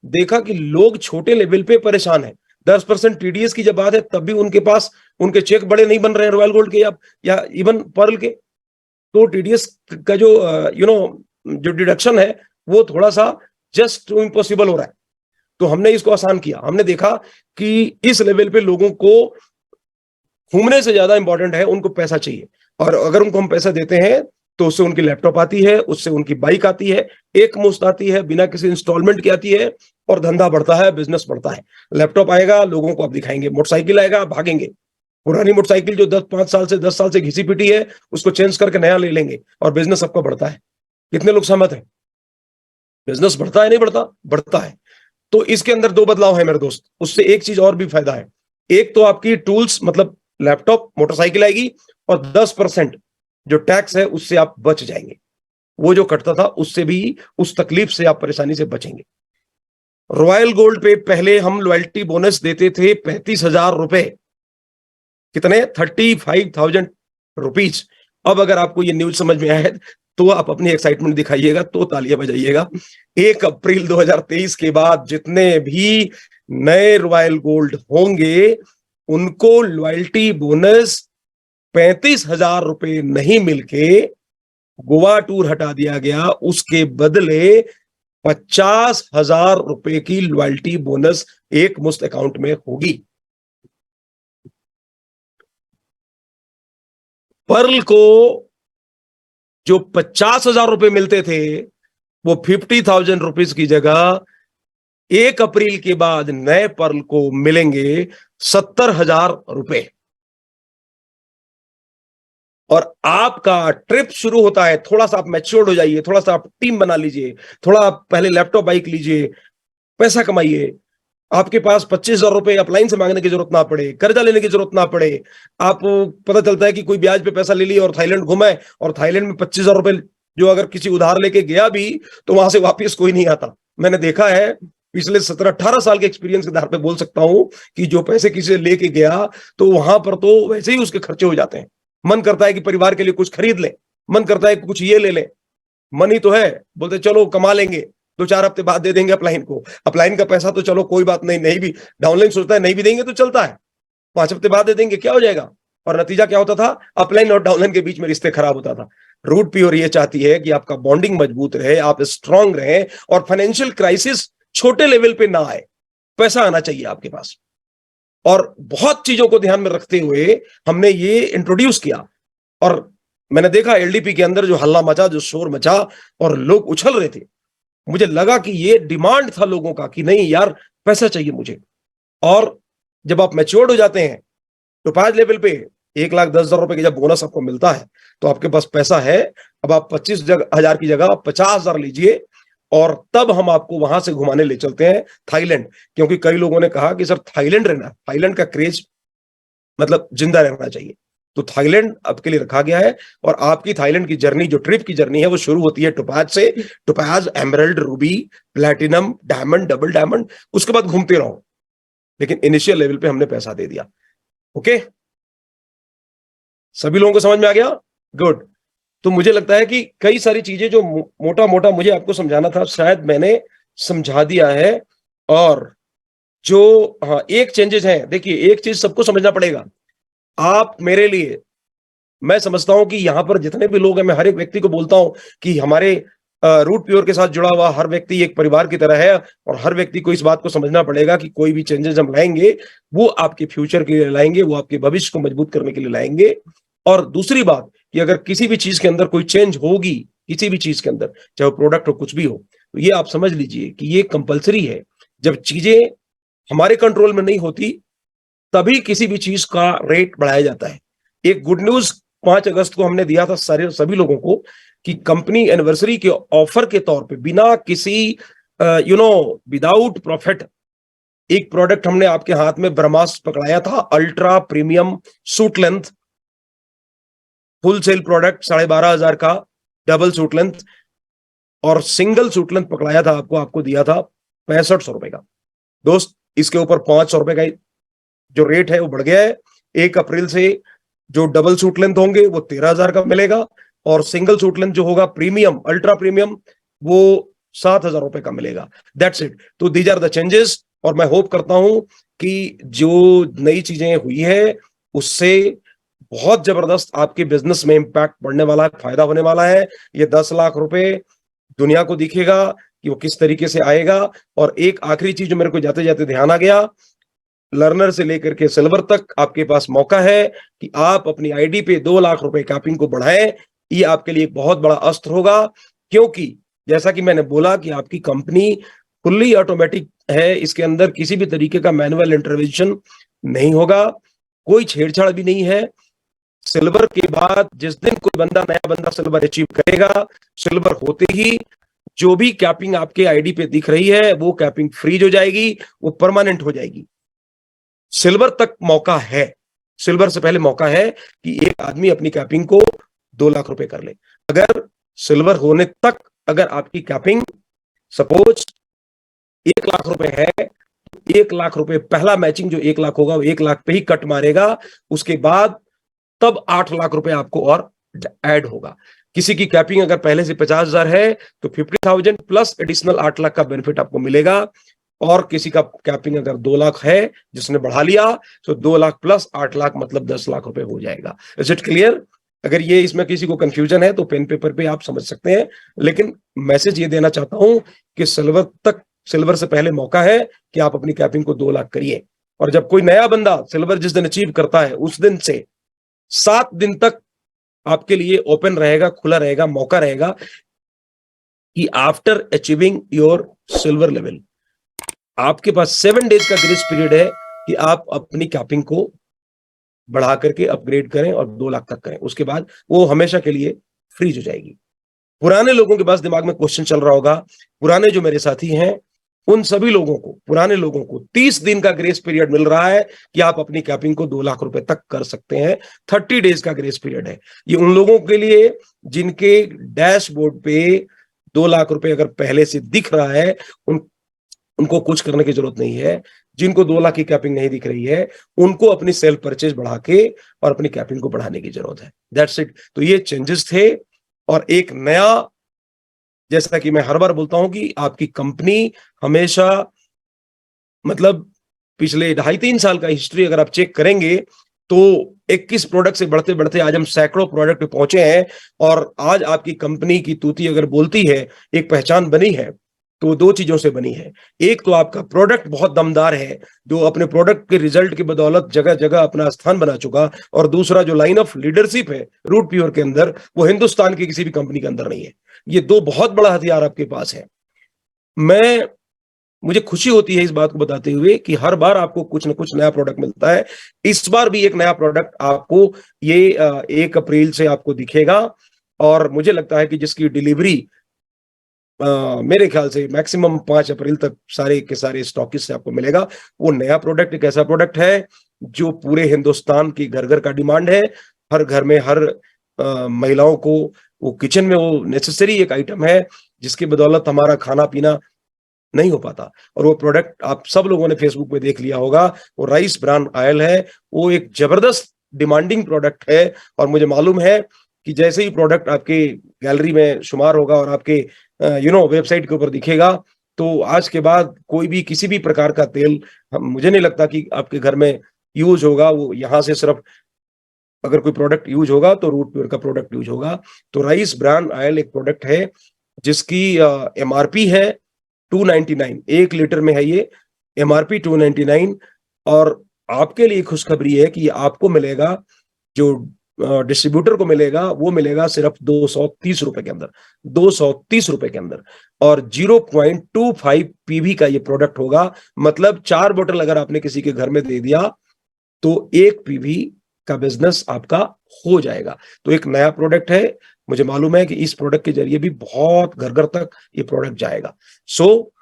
देखा कि लोग छोटे लेवल पे परेशान है। 10% टीडीएस की जब बात है तब भी उनके पास उनके चेक बड़े नहीं बन रहे हैं रॉयल गोल्ड के या इवन पर्ल के। तो टीडीएस का जो जो डिडक्शन है वो थोड़ा सा जस्ट इम्पॉसिबल हो रहा है। तो हमने इसको आसान किया। हमने देखा कि इस लेवल पे लोगों को घूमने से ज्यादा इंपॉर्टेंट है, उनको पैसा चाहिए, और अगर उनको हम पैसा देते हैं तो उससे उनकी लैपटॉप आती है, उससे उनकी बाइक आती है, एक मुश्त आती है, बिना किसी इंस्टॉलमेंट की आती है, और धंधा बढ़ता है, बिजनेस बढ़ता है। लैपटॉप आएगा, लोगों को आप दिखाएंगे, मोटरसाइकिल आएगा, भागेंगे। पुरानी मोटरसाइकिल जो 10 साल से घिसी पिटी है उसको चेंज करके नया ले लेंगे, और बिजनेस सबका बढ़ता है। कितने लोग सहमत हैं? बिजनेस बढ़ता है नहीं बढ़ता? बढ़ता है। तो इसके अंदर 2 बदलाव है मेरे दोस्त। उससे एक चीज और भी फायदा है। एक तो आपकी टूल्स मतलब लैपटॉप, मोटरसाइकिल आएगी, और 10% जो टैक्स है उससे आप बच जाएंगे। वो जो कटता था उससे भी, उस तकलीफ से आप परेशानी से बचेंगे। रॉयल गोल्ड पे पहले हम लॉयल्टी बोनस देते थे 35,000 रुपए, कितने? 35,000 रुपीज। अब अगर आपको ये न्यूज समझ में आए तो आप अपनी एक्साइटमेंट दिखाइएगा, तो तालियां बजाइएगा। 1 अप्रैल 2023 के बाद जितने भी नए रॉयल गोल्ड होंगे उनको लॉयल्टी बोनस 35,000 रुपए नहीं मिलके गोवा टूर हटा दिया गया, उसके बदले 50,000 रुपए की लॉयल्टी बोनस एक मुश्त अकाउंट में होगी। पर्ल को जो 50,000 रुपए मिलते थे वो 50,000 रुपीज की जगह 1 अप्रैल के बाद नए पर्ल को मिलेंगे 70,000 रुपए। और आपका ट्रिप शुरू होता है, थोड़ा सा आप मैच्योर्ड हो जाइए, थोड़ा सा आप टीम बना लीजिए, थोड़ा आप पहले लैपटॉप बाइक लीजिए, पैसा कमाइए। आपके पास 25,000 रुपए अपलाइन से मांगने की जरूरत ना पड़े, कर्जा लेने की जरूरत ना पड़े। आप पता चलता है कि कोई ब्याज पे पैसा ले लिया और थाईलैंड घुमाए, और थाईलैंड में 25,000 रुपए जो अगर किसी उधार लेके गया भी तो वहां से वापस कोई नहीं आता। मैंने देखा है, पिछले 17-18 साल के एक्सपीरियंस के आधार पे बोल सकता हूं कि जो पैसे किसी से लेके गया तो वहां पर तो वैसे ही उसके खर्चे हो जाते हैं। मन करता है कि परिवार के लिए कुछ खरीद ले, मन करता है कि कुछ ये ले ले, मनी तो है, बोलते चलो कमा लेंगे, 2-4 हफ्ते बाद दे देंगे अपलाइन को। अपलाइन का पैसा तो चलो कोई बात नहीं, नहीं भी डाउनलाइन सोचता है नहीं भी देंगे तो चलता है, 5 हफ्ते बाद दे देंगे, क्या हो जाएगा। और नतीजा क्या होता था? अपलाइन और डाउनलाइन के बीच में रिश्ते खराब होता था। रूट प्योर ये चाहती है कि आपका बॉन्डिंग मजबूत रहे, आप स्ट्रांग रहे, और फाइनेंशियल क्राइसिस छोटे लेवल पे ना आए। पैसा आना चाहिए आपके पास। और बहुत चीजों को ध्यान में रखते हुए हमने ये इंट्रोड्यूस किया, और मैंने देखा एलडीपी के अंदर जो हल्ला मचा, जो शोर मचा, और लोग उछल रहे थे। मुझे लगा कि ये डिमांड था लोगों का कि नहीं यार पैसा चाहिए मुझे। और जब आप मैच्योर्ड हो जाते हैं तो 5 लेवल पे 1,10,000 रुपए की जब बोनस आपको मिलता है तो आपके पास पैसा है। अब आप 25,000 की जगह 50,000 लीजिए, और तब हम आपको वहां से घुमाने ले चलते हैं थाईलैंड। क्योंकि कई लोगों ने कहा कि सर थाईलैंड रहना, थाईलैंड का क्रेज मतलब जिंदा रहना चाहिए, तो थाईलैंड आपके लिए रखा गया है। और आपकी थाईलैंड की जर्नी, जो ट्रिप की जर्नी है, वो शुरू होती है टोपाज से। Topaz, emerald, Ruby, platinum, diamond, double diamond, उसके बाद घूमते रहो। लेकिन इनिशियल लेवल पे हमने पैसा दे दिया। ओके, सभी लोगों को समझ में आ गया? गुड। तो मुझे लगता है कि कई सारी चीजें जो मोटा मोटा मुझे आपको समझाना था शायद मैंने समझा दिया है। और जो हाँ एक चेंजेस है, देखिए एक चीज सबको समझना पड़ेगा। आप मेरे लिए, मैं समझता हूं कि यहां पर जितने भी लोग हैं, मैं हर एक व्यक्ति को बोलता हूं कि हमारे रूट प्योर के साथ जुड़ा हुआ हर व्यक्ति एक परिवार की तरह है, और हर व्यक्ति को इस बात को समझना पड़ेगा कि कोई भी चेंजेस हम लाएंगे वो आपके फ्यूचर के लिए लाएंगे, वो आपके भविष्य को मजबूत करने के लिए लाएंगे। और दूसरी बात कि अगर किसी भी चीज के अंदर कोई चेंज होगी, किसी भी चीज के अंदर, चाहे वो प्रोडक्ट हो कुछ भी हो, तो ये आप समझ लीजिए कि ये कंपलसरी है। जब चीजें हमारे कंट्रोल में नहीं होती तभी किसी भी चीज का रेट बढ़ाया जाता है। एक गुड न्यूज 5 अगस्त को हमने दिया था सभी लोगों को कि कंपनी एनिवर्सरी के ऑफर के तौर पे बिना किसी विदाउट प्रॉफिट एक प्रोडक्ट हमने आपके हाथ में ब्रह्मास्त्र पकड़ाया था, ultra premium suit length full sale product 12,500 का डबल सूट लेंथ, और सिंगल सूट लेंथ पकड़ाया था आपको दिया था 6500 रुपए का। दोस्त इसके ऊपर 500 रुपए का जो रेट है वो बढ़ गया है। 1 अप्रैल से जो डबल सूट लेंथ होंगे वो 13,000 का मिलेगा, और सिंगल सूट लेंथ जो होगा प्रीमियम अल्ट्रा प्रीमियम वो 7,000 रुपए का मिलेगा। That's it. तो दीज आर द चेंजेस, और मैं होप करता हूं कि जो नई चीजें हुई है उससे बहुत जबरदस्त आपके बिजनेस में इंपैक्ट पड़ने वाला है, फायदा होने वाला है। ये 10 लाख रुपए दुनिया को दिखेगा कि वो किस तरीके से आएगा। और एक आखिरी चीज जो मेरे को जाते जाते ध्यान आ गया, लर्नर से लेकर के सिल्वर तक आपके पास मौका है कि आप अपनी आईडी पे 2 लाख रुपए कैपिंग को बढ़ाएं। ये आपके लिए एक बहुत बड़ा अस्त्र होगा, क्योंकि जैसा कि मैंने बोला कि आपकी कंपनी फुल्ली ऑटोमेटिक है, इसके अंदर किसी भी तरीके का मैनुअल इंटरवेंशन नहीं होगा, कोई छेड़छाड़ भी नहीं है। सिल्वर के बाद जिस दिन कोई नया बंदा सिल्वर अचीव करेगा, सिल्वर होते ही जो भी कैपिंग आपके आईडी पे दिख रही है वो कैपिंग फ्रीज हो जाएगी, वो परमानेंट हो जाएगी। सिल्वर तक मौका है, सिल्वर से पहले मौका है कि एक आदमी अपनी कैपिंग को 2 लाख रुपए कर ले। अगर सिल्वर होने तक अगर आपकी कैपिंग सपोज 1 लाख रुपए है, 1 लाख रुपए पहला मैचिंग जो 1 लाख होगा वो 1 लाख पे ही कट मारेगा, उसके बाद तब 8 लाख रुपए आपको और ऐड होगा। किसी की कैपिंग अगर पहले से 50,000 है तो 50,000 प्लस एडिशनल 8 लाख का बेनिफिट आपको मिलेगा, और किसी का कैपिंग अगर 2 लाख है जिसने बढ़ा लिया तो 2 लाख प्लस 8 लाख मतलब 10 लाख रुपए हो जाएगा। Is it clear? अगर ये इसमें किसी को कंफ्यूजन है तो पेन पेपर पे आप समझ सकते हैं, लेकिन मैसेज ये देना चाहता हूं कि सिल्वर से पहले मौका है कि आप अपनी कैपिंग को 2 लाख करिए। और जब कोई नया बंदा सिल्वर जिस दिन अचीव करता है उस दिन से 7 दिन तक आपके लिए ओपन रहेगा, खुला रहेगा, मौका रहेगा कि after achieving your silver level आपके पास 7 डेज का ग्रेस पीरियड है कि आप अपनी कैपिंग को बढ़ा करके अपग्रेड करें और 2 लाख तक करें। उसके बाद वो हमेशा के लिए फ्रीज हो जाएगी। पुराने लोगों के पास दिमाग में क्वेश्चन चल रहा होगा, पुराने जो मेरे साथी हैं उन सभी लोगों को, पुराने लोगों को 30 दिन का ग्रेस पीरियड मिल रहा है कि आप अपनी कैपिंग को 2 लाख रुपए तक कर सकते हैं। 30 डेज का ग्रेस पीरियड है। ये उन लोगों के लिए जिनके डैशबोर्ड पे 2 लाख रुपए अगर पहले से दिख रहा है, उनको कुछ करने की जरूरत नहीं है। जिनको 2 लाख की कैपिंग नहीं दिख रही है उनको अपनी सेल्फ परचेज बढ़ा के और अपनी कैपिंग को बढ़ाने की जरूरत है। That's it. तो ये चेंजेस थे, और एक नया, जैसा कि मैं हर बार बोलता हूं कि आपकी कंपनी हमेशा, मतलब पिछले 2.5-3 साल का हिस्ट्री अगर आप चेक करेंगे तो 21 प्रोडक्ट से बढ़ते बढ़ते आज हम सैकड़ों प्रोडक्ट पे पहुंचे हैं। और आज आपकी कंपनी की तूती अगर बोलती है, एक पहचान बनी है, तो 2 चीजों से बनी है। एक तो आपका प्रोडक्ट बहुत दमदार है जो अपने प्रोडक्ट के रिजल्ट की बदौलत जगह जगह अपना स्थान बना चुका, और दूसरा जो लाइन ऑफ लीडरशिप है रूट प्योर के अंदर, वो हिंदुस्तान की किसी भी कंपनी के अंदर नहीं है। ये 2 बहुत बड़ा हथियार आपके पास है। मुझे खुशी होती है इस बात को बताते हुए कि हर बार आपको कुछ ना कुछ नया प्रोडक्ट मिलता है। इस बार भी एक नया प्रोडक्ट आपको ये 1 अप्रैल से आपको दिखेगा, और मुझे लगता है कि जिसकी डिलीवरी मेरे ख्याल से मैक्सिमम 5 अप्रैल तक सारे के सारे स्टॉकिस्ट से आपको मिलेगा। वो नया प्रोडक्ट एक ऐसा प्रोडक्ट है जो पूरे हिंदुस्तान की घर घर का डिमांड है। हर घर में हर महिलाओं को वो किचन में वो नेसेसरी एक आइटम है जिसकी बदौलत हमारा खाना पीना नहीं हो पाता। और वो प्रोडक्ट आप सब लोगों ने फेसबुक पे देख लिया होगा, वो राइस ब्रान ऑयल है। वो एक जबरदस्त डिमांडिंग प्रोडक्ट है, और मुझे मालूम है कि जैसे ही प्रोडक्ट आपके गैलरी में शुमार होगा और आपके वेबसाइट के ऊपर दिखेगा, तो आज के बाद कोई भी किसी भी प्रकार का तेल मुझे नहीं लगता कि आपके घर में यूज होगा। वो यहाँ से सिर्फ अगर कोई प्रोडक्ट यूज होगा तो रूट प्योर का प्रोडक्ट यूज होगा। तो राइस ब्रांड ऑयल एक प्रोडक्ट है जिसकी एमआरपी है 299, 1 लीटर में है ये, एमआरपी 299। और आपके लिए खुशखबरी है कि आपको मिलेगा, जो डिस्ट्रीब्यूटर को मिलेगा वो मिलेगा सिर्फ 230 रुपए के अंदर, 230 रुपए के अंदर। और 0.25 पीवी का ये प्रोडक्ट होगा। मतलब 4 बोतल अगर आपने किसी के घर में दे दिया तो 1 पीवी का बिजनेस आपका हो जाएगा। तो एक नया प्रोडक्ट है, मुझे मालूम है कि इस प्रोडक्ट के जरिए भी बहुत घर घर तक ये प्रोडक्ट जाएगा। सो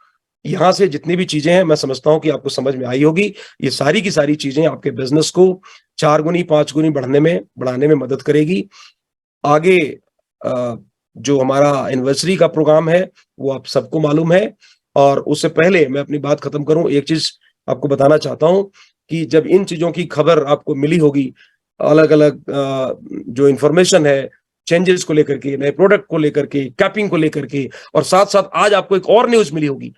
यहां से जितनी भी चीजें हैं मैं समझता हूं कि आपको समझ में आई होगी। ये सारी की सारी चीजें आपके बिजनेस को 4 गुनी 5 गुनी बढ़ाने में मदद करेगी। आगे जो हमारा एनिवर्सरी का प्रोग्राम है वो आप सबको मालूम है। और उससे पहले मैं अपनी बात खत्म करूं, एक चीज आपको बताना चाहता हूं कि जब इन चीजों की खबर आपको मिली होगी, अलग अलग जो इंफॉर्मेशन है चेंजेस को लेकर के, नए प्रोडक्ट को लेकर के, कैपिंग को लेकर के, और साथ साथ आज आपको एक और न्यूज मिली होगी।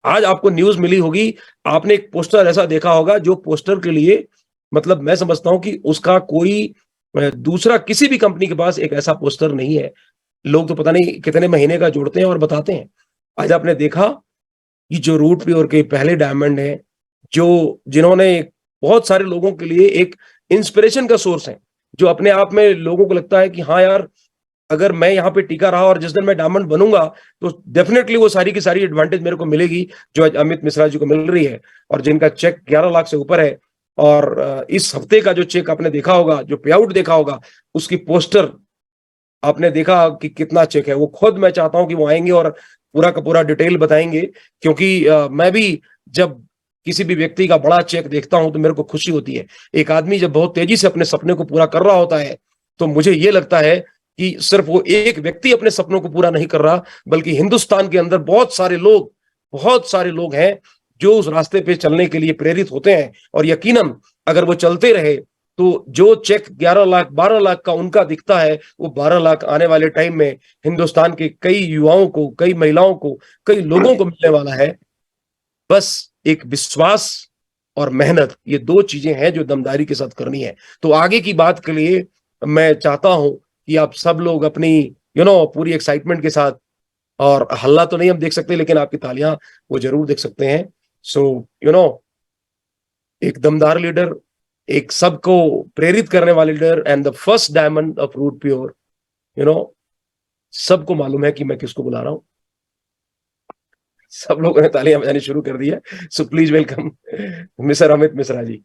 आज आपको न्यूज मिली होगी, आपने एक पोस्टर ऐसा देखा होगा जो पोस्टर के लिए मतलब मैं समझता हूं कि उसका कोई दूसरा किसी भी कंपनी के पास एक ऐसा पोस्टर नहीं है। लोग तो पता नहीं कितने महीने का जोड़ते हैं और बताते हैं। आज आपने देखा कि जो रूट प्योर के पहले डायमंड है, जो जिन्होंने बहुत सारे लोगों के लिए एक इंस्पिरेशन का सोर्स है, जो अपने आप में लोगों को लगता है कि हाँ यार, अगर मैं यहाँ पे टिका रहा और जिस दिन मैं डायमंड बनूंगा तो डेफिनेटली वो सारी की सारी एडवांटेज मेरे को मिलेगी जो आज अमित मिश्रा जी को मिल रही है, और जिनका चेक 11 लाख से ऊपर है। और इस हफ्ते का जो चेक आपने देखा होगा, जो पे आउट देखा होगा, उसकी पोस्टर आपने देखा कि कितना चेक है। वो खुद मैं चाहता हूं कि वो आएंगे और पूरा का पूरा डिटेल बताएंगे, क्योंकि मैं भी जब किसी भी व्यक्ति का बड़ा चेक देखता हूं तो मेरे को खुशी होती है। एक आदमी जब बहुत तेजी से अपने सपने को पूरा कर रहा होता है तो मुझे ये लगता है कि सिर्फ वो एक व्यक्ति अपने सपनों को पूरा नहीं कर रहा, बल्कि हिंदुस्तान के अंदर बहुत सारे लोग हैं जो उस रास्ते पे चलने के लिए प्रेरित होते हैं। और यकीनन अगर वो चलते रहे तो जो चेक 11 लाख 12 लाख का उनका दिखता है, वो 12 लाख आने वाले टाइम में हिंदुस्तान के कई युवाओं को, कई महिलाओं को, कई लोगों को मिलने वाला है। बस एक विश्वास और मेहनत, ये 2 चीजें हैं जो दमदारी के साथ करनी है। तो आगे की बात के लिए मैं चाहता हूं कि आप सब लोग अपनी पूरी एक्साइटमेंट के साथ, और हल्ला तो नहीं हम देख सकते लेकिन आपकी तालियां वो जरूर देख सकते हैं। सो एक दमदार लीडर, एक सबको प्रेरित करने वाले leader, and the first diamond of root pure, सबको मालूम है कि मैं किसको बुला रहा हूं। सब लोगों ने तालियां बजानी शुरू कर दी है। So please welcome mister Amit Mishra ji.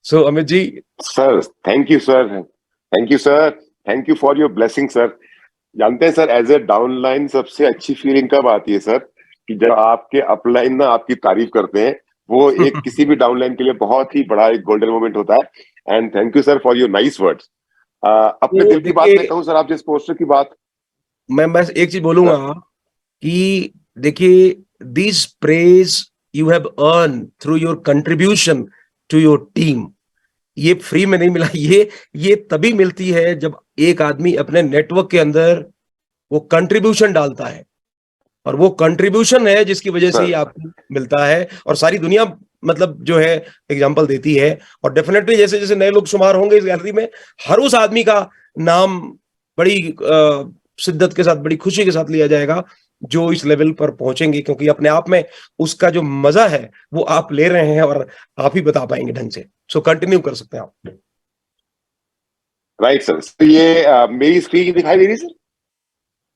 So Amit ji. Sir thank you sir, thank you sir, thank you for your blessing sir. जानते हैं सर, एज ए डाउनलाइन सबसे अच्छी फीलिंग कब आती है सर, कि जब आपके अपलाइन ना आपकी तारीफ करते हैं, वो एक किसी भी डाउनलाइन के लिए बहुत ही बड़ा एक गोल्डन मोमेंट होता है। And thank you sir for your nice words. अपने दिल की बात मैं कहूं सर, आप जिस पोस्टर की बात, मैं बस एक चीज बोलूंगा कि देखिए, this praise you have earn through your contribution to your team, ये फ्री में नहीं मिला। ये तभी मिलती है जब एक आदमी अपने नेटवर्क के अंदर वो कंट्रीब्यूशन डालता है, और वो कंट्रीब्यूशन है जिसकी वजह से ही आपको मिलता है। और सारी दुनिया मतलब जो है एग्जांपल देती है। और डेफिनेटली जैसे जैसे नए लोग शुमार होंगे इस गैलरी में, हर उस आदमी का नाम बड़ी शिद्दत के साथ, बड़ी खुशी के साथ लिया जाएगा जो इस लेवल पर पहुंचेंगे, क्योंकि अपने आप में उसका जो मजा है वो आप ले रहे हैं और आप ही बता पाएंगे ढंग से। सो कंटिन्यू कर सकते हैं आप। Right sir. तो ये मेरी स्क्रीन दिखाई दे रही है सर?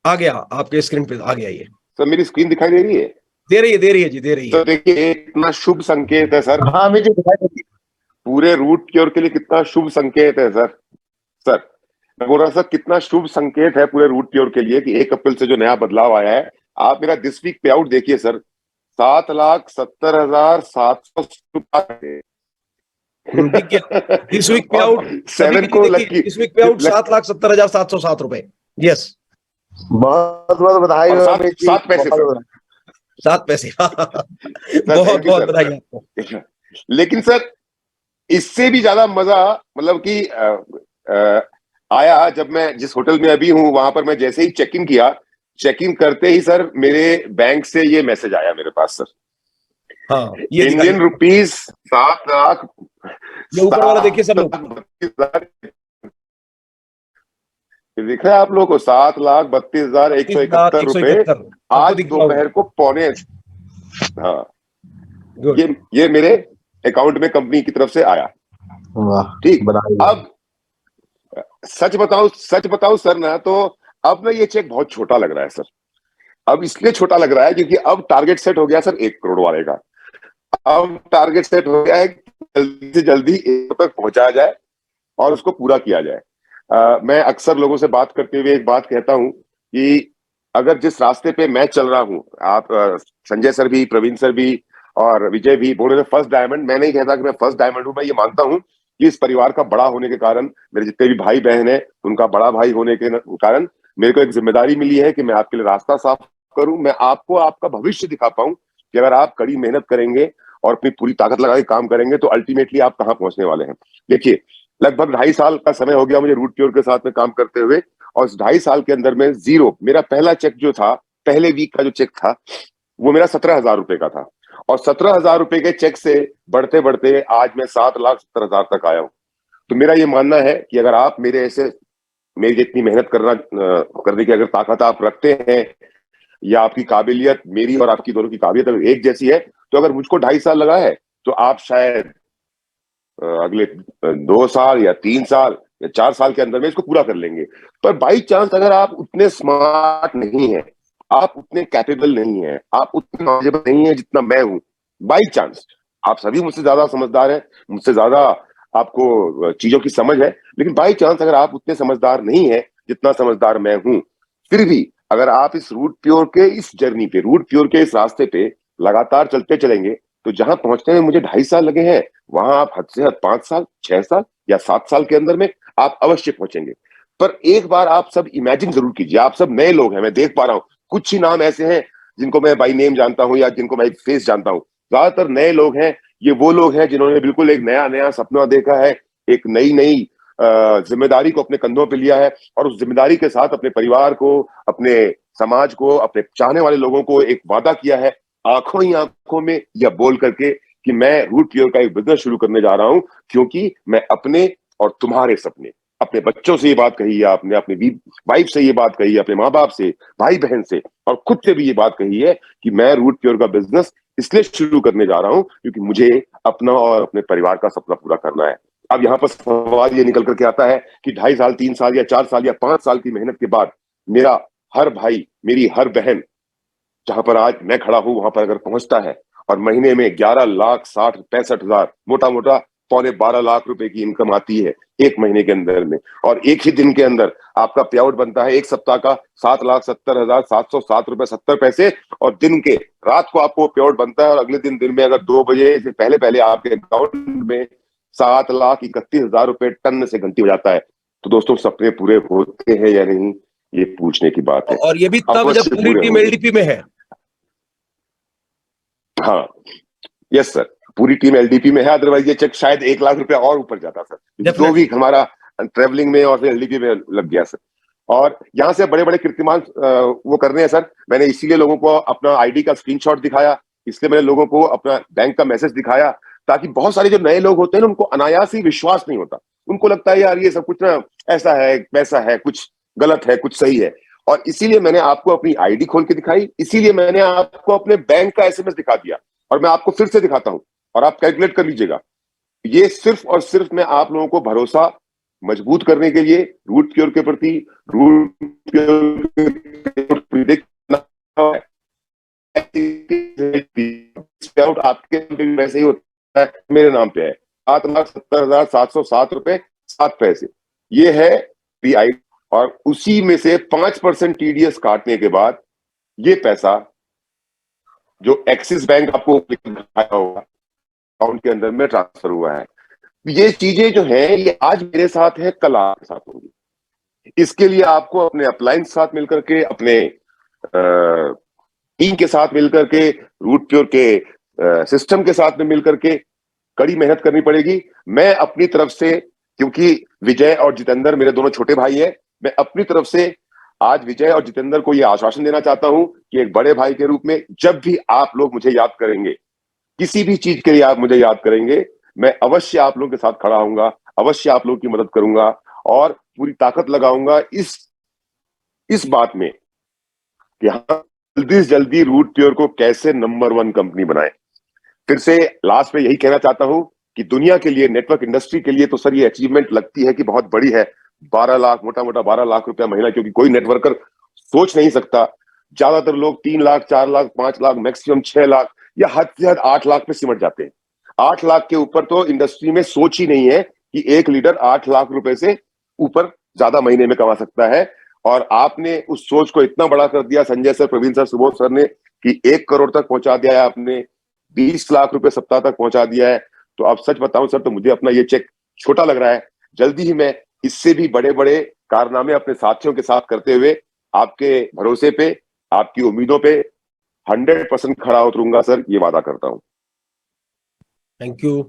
आ गया, आपके स्क्रीन पे आ गया ये। सर मेरी स्क्रीन दिखाई दे रही है? दे रही है जी, दे रही है। तो देखिए इतना शुभ संकेत है सर। हाँ मुझे दिखाई दे रही है। पूरे रूट प्योर के लिए कितना शुभ संकेत है सर। सर मैं बोल रहा सर, कितना शुभ संकेत है पूरे रूट प्योर के लिए कि 1 अप्रैल से जो नया बदलाव आया है। आप मेरा दिस वीक पे आउट देखिए सर, 7,70,700 इस वीक पे आउट 7 को लकी, इस वीक पे आउट 7,70,707 रुपए। यस, बहुत बहुत बधाई। 7 पैसे सर, 7 पैसे। बहुत बहुत बधाई आपको। लेकिन सर इससे भी ज्यादा मजा मतलब कि आया जब मैं जिस होटल में अभी हूं वहां पर मैं जैसे ही चेक इन किया चेकिंग करते ही सर मेरे बैंक से ये मैसेज आया मेरे पास सर, हाँ ये इंडियन रुपीज 7 लाख ये ऊपर वाला देखिए सब लोग, 7,32,000 दिख रहा है आप लोगों को, 7,32,171 रुपए 171 आज दोपहर को पौने, हाँ गुड। ये मेरे अकाउंट में कंपनी की तरफ से आया। वाह, ठीक, बधाई। अब सच बताऊं सर ना, तो अब ना ये चेक बहुत छोटा लग रहा है सर। अब इसलिए छोटा लग रहा है क्योंकि अब टारगेट सेट हो गया सर 1 करोड़ वाले का। अब टारगेट सेट हो गया है जल्दी से जल्दी 1 तक पहुंचाया जाए और उसको पूरा किया जाए। मैं अक्सर लोगों से बात करते हुए एक बात कहता हूं कि अगर जिस रास्ते पे मैं चल रहा हूं, आप संजय सर भी, प्रवीण सर भी और विजय भी बोल रहे थे फर्स्ट डायमंड, मैं नहीं कहता कि मैं फर्स्ट डायमंड हूं। मैं ये मानता हूं कि इस परिवार का बड़ा होने के कारण, मेरे जितने भी भाई बहन हैं उनका बड़ा भाई होने के कारण मेरे को एक जिम्मेदारी मिली है कि मैं आपके लिए रास्ता साफ करूं, मैं आपको आपका भविष्य दिखा पाऊं कि अगर आप कड़ी मेहनत करेंगे और अपनी पूरी ताकत लगा के काम करेंगे तो अल्टीमेटली आप कहाँ पहुंचने वाले हैं। देखिए, लगभग 2.5 साल का समय हो गया मुझे रूट प्योर के साथ में काम करते हुए, और उस 2.5 साल के अंदर में जीरो, मेरा पहला चेक जो था, पहले वीक का जो चेक था वो मेरा 17,000 रुपए का था, और 17,000 रुपए के चेक से बढ़ते बढ़ते आज मैं 7,70,000 तक आया हूं। तो मेरा ये मानना है कि अगर आप मेरे ऐसे, मेरी जितनी मेहनत करने की अगर ताकत आप रखते हैं, या आपकी काबिलियत, मेरी और आपकी दोनों की काबिलियत अगर एक जैसी है, तो अगर मुझको 2.5 साल लगा है तो आप शायद अगले 2 साल या 3 साल या 4 साल के अंदर में इसको पूरा कर लेंगे। पर बाई चांस अगर आप उतने स्मार्ट नहीं है, आप उतने कैपेबल नहीं है, आप उतने नॉलेजेबल नहीं है जितना मैं हूं, बाई चांस, आप सभी मुझसे ज्यादा समझदार हैं, मुझसे ज्यादा आपको चीजों की समझ है, लेकिन बाई चांस अगर आप उतने समझदार नहीं है जितना समझदार मैं हूं, फिर भी अगर आप इस रूट प्योर के इस जर्नी पे, रूट प्योर के इस रास्ते पे लगातार चलते चलेंगे, तो जहां पहुंचने में मुझे 2.5 साल लगे हैं, वहां आप हद से हद 5 साल, 6 साल या 7 साल के अंदर में आप अवश्य पहुंचेंगे। पर एक बार आप सब इमेजिन जरूर कीजिए, आप सब नए लोग हैं, मैं देख पा रहा हूं कुछ ही नाम ऐसे हैं जिनको मैं बाई नेम जानता हूं या जिनको मैं फेस जानता हूं, ज्यादातर नए लोग हैं। ये वो लोग हैं जिन्होंने बिल्कुल एक नया नया सपना देखा है, एक नई नई जिम्मेदारी को अपने कंधों पे लिया है, और उस जिम्मेदारी के साथ अपने परिवार को, अपने समाज को, अपने चाहने वाले लोगों को एक वादा किया है आंखों ही आंखों में या बोल करके कि मैं रूट प्योर का एक बिजनेस शुरू करने जा रहा हूं, क्योंकि मैं अपने और तुम्हारे सपने, अपने बच्चों से ये बात कही है आपने, अपनी वाइफ से ये बात कही है, अपने माँ बाप से, भाई बहन से, और खुद से भी ये बात कही है कि मैं रूट प्योर का बिजनेस इसलिए शुरू करने जा रहा हूं क्योंकि मुझे अपना और अपने परिवार का सपना पूरा करना है। अब यहाँ पर सवाल ये निकल करके आता है कि 2.5 साल, 3 साल या 4 साल या 5 साल की मेहनत के बाद मेरा हर भाई, मेरी हर बहन जहां पर आज मैं खड़ा हूं वहां पर अगर पहुंचता है और महीने में 11,60,65,000, मोटा मोटा 12.25 लाख रुपए की इनकम आती है एक महीने के अंदर में, और एक ही दिन के अंदर आपका पे आउट बनता है एक सप्ताह का 7,70,707 रुपए 70 पैसे, और दिन के रात को आपको पे आउट बनता है, और अगले दिन में अगर 2 बजे से पहले पहले आपके अकाउंट में 7,31,000 रुपए टन से घंटी हो जाता है, तो दोस्तों सपने पूरे होते हैं या नहीं, ये पूछने की बात है। और ये भी तब जब पूरी टीम एलडीपी में है। हाँ, यस सर, पूरी टीम एलडीपी में है, अदरवाइज ये चेक शायद 1 लाख रुपया और ऊपर जाता सर, जो भी हमारा ट्रेवलिंग में और फिर एलडीपी में लग गया सर। और यहाँ से बड़े बड़े कीर्तिमान वो कर रहे हैं सर। मैंने इसीलिए लोगों को अपना आईडी का स्क्रीनशॉट दिखाया, इसलिए मैंने लोगों को अपना बैंक का मैसेज दिखाया, ताकि बहुत सारे जो नए लोग होते हैं ना, उनको अनायास ही विश्वास नहीं होता, उनको लगता है यार ये सब कुछ ना ऐसा है, वैसा है, कुछ गलत है, कुछ सही है, और इसीलिए मैंने आपको अपनी आईडी खोल के दिखाई, इसीलिए मैंने आपको अपने बैंक का एसएमएस दिखा दिया, और मैं आपको फिर से दिखाता हूं और आप कैलकुलेट कर लीजिएगा। ये सिर्फ और सिर्फ मैं आप लोगों को भरोसा मजबूत करने के लिए रूट प्योर के प्रति, रूट प्योर आपके वैसे ही होता है, मेरे नाम पे है 7,70,707 रुपए 7 पैसे, ये है पीआई, और उसी में से 5% टीडीएस काटने के बाद ये पैसा जो एक्सिस बैंक आपको होगा अकाउंट के अंदर में ट्रांसफर हुआ है। ये चीजें जो है ये आज मेरे साथ है, कल आपके साथ होंगी। इसके लिए आपको अपने अपलाइन साथ मिलकर के, अपने टीम के साथ मिलकर के, रूट प्योर के सिस्टम के साथ में मिलकर के कड़ी मेहनत करनी पड़ेगी। मैं अपनी तरफ से, क्योंकि विजय और जितेंद्र मेरे दोनों छोटे भाई हैं, मैं अपनी तरफ से आज विजय और जितेंद्र को ये आश्वासन देना चाहता हूं कि एक बड़े भाई के रूप में जब भी आप लोग मुझे याद करेंगे, किसी भी चीज के लिए आप मुझे याद करेंगे, मैं अवश्य आप लोगों के साथ खड़ा होऊंगा, अवश्य आप लोगों की मदद करूंगा और पूरी ताकत लगाऊंगा इस बात में कि हम जल्दी से जल्दी रूट प्योर को कैसे नंबर 1 कंपनी बनाए। फिर से लास्ट में यही कहना चाहता हूं कि दुनिया के लिए, नेटवर्क इंडस्ट्री के लिए तो सर ये अचीवमेंट लगती है कि बहुत बड़ी है। 12 लाख, मोटा मोटा 12 लाख रुपया महीना, क्योंकि कोई नेटवर्कर सोच नहीं सकता। ज्यादातर लोग 3 लाख, 4 लाख, 5 लाख, मैक्सिमम 6 लाख या हद से हद 8 लाख पे सिमट जाते हैं। 8 लाख के ऊपर तो इंडस्ट्री में सोच ही नहीं है कि एक लीडर 8 लाख रुपए से ऊपर ज्यादा महीने में कमा सकता है। और आपने उस सोच को इतना बड़ा कर दिया, Sanjay sir, Praveen sir, Subodh sir ने, कि 1 करोड़ तक पहुंचा दिया है आपने, 20 लाख रुपए सप्ताह तक पहुंचा दिया है। तो अब सच बताऊं सर, तो मुझे अपना ये चेक छोटा लग रहा है। जल्दी ही मैं इससे भी बड़े बड़े कारनामे अपने साथियों के साथ करते हुए आपके भरोसे पे, आपकी उम्मीदों पे 100% खड़ा उतरूंगा सर, ये वादा करता हूं। Thank you,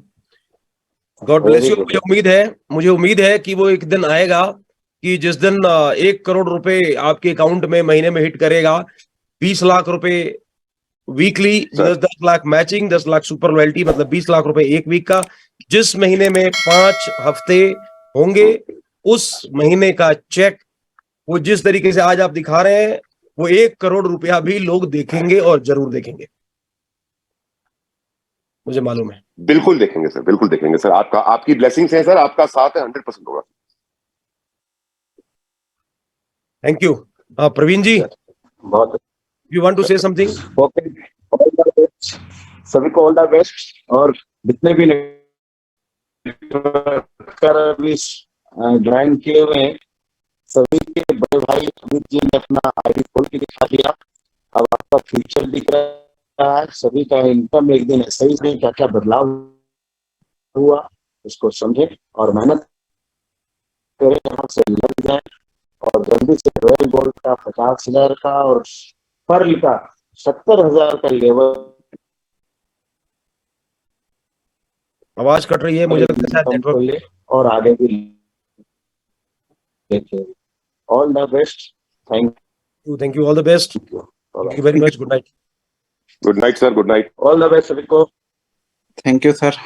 God bless you. मुझे उम्मीद है कि वो एक दिन आएगा कि जिस दिन 1 करोड़ रुपए आपके अकाउंट में महीने में हिट करेगा, 20 लाख रुपए weekly, 10 lakh matching, 10 lakh super loyalty, मतलब 20 लाख रुपए एक वीक का। जिस महीने में 5 हफ्ते होंगे, उस महीने का चेक वो जिस तरीके से आज आप दिखा रहे हैं, वो 1 करोड़ रुपया भी लोग देखेंगे और जरूर देखेंगे, मुझे मालूम है। बिल्कुल देखेंगे सर, बिल्कुल देखेंगे सर। आपकी ब्लेसिंग्स है सर, आपका साथ है, 100% होगा। Thank you. प्रवीण जी, बहुत you want to say something? Okay, all the best सभी को, ऑल द बेस्ट। और जितने भी कर अभी ज्वाइन किए हुए हैं, सभी के बड़े भाई अमित जी ने अपना आईडी खोल के दिखा दिया। अब आपका फ्यूचर दिख रहा है, सभी का इनकम एक दिन ऐसा ही नहीं, क्या क्या बदलाव हुआ उसको समझे और मेहनत करें, यहाँ से लग जाए और जल्दी से रॉयल गोल्ड का 50,000 का और पर्ल का 70,000 का लेवल। आवाज कट रही है, मुझे लगता है शायद नेटवर्क। और आगे भी देखें। All the best, thank you, all the best, thank you very much, good night. Good night sir, good night. All the best सभी को। Thank you sir.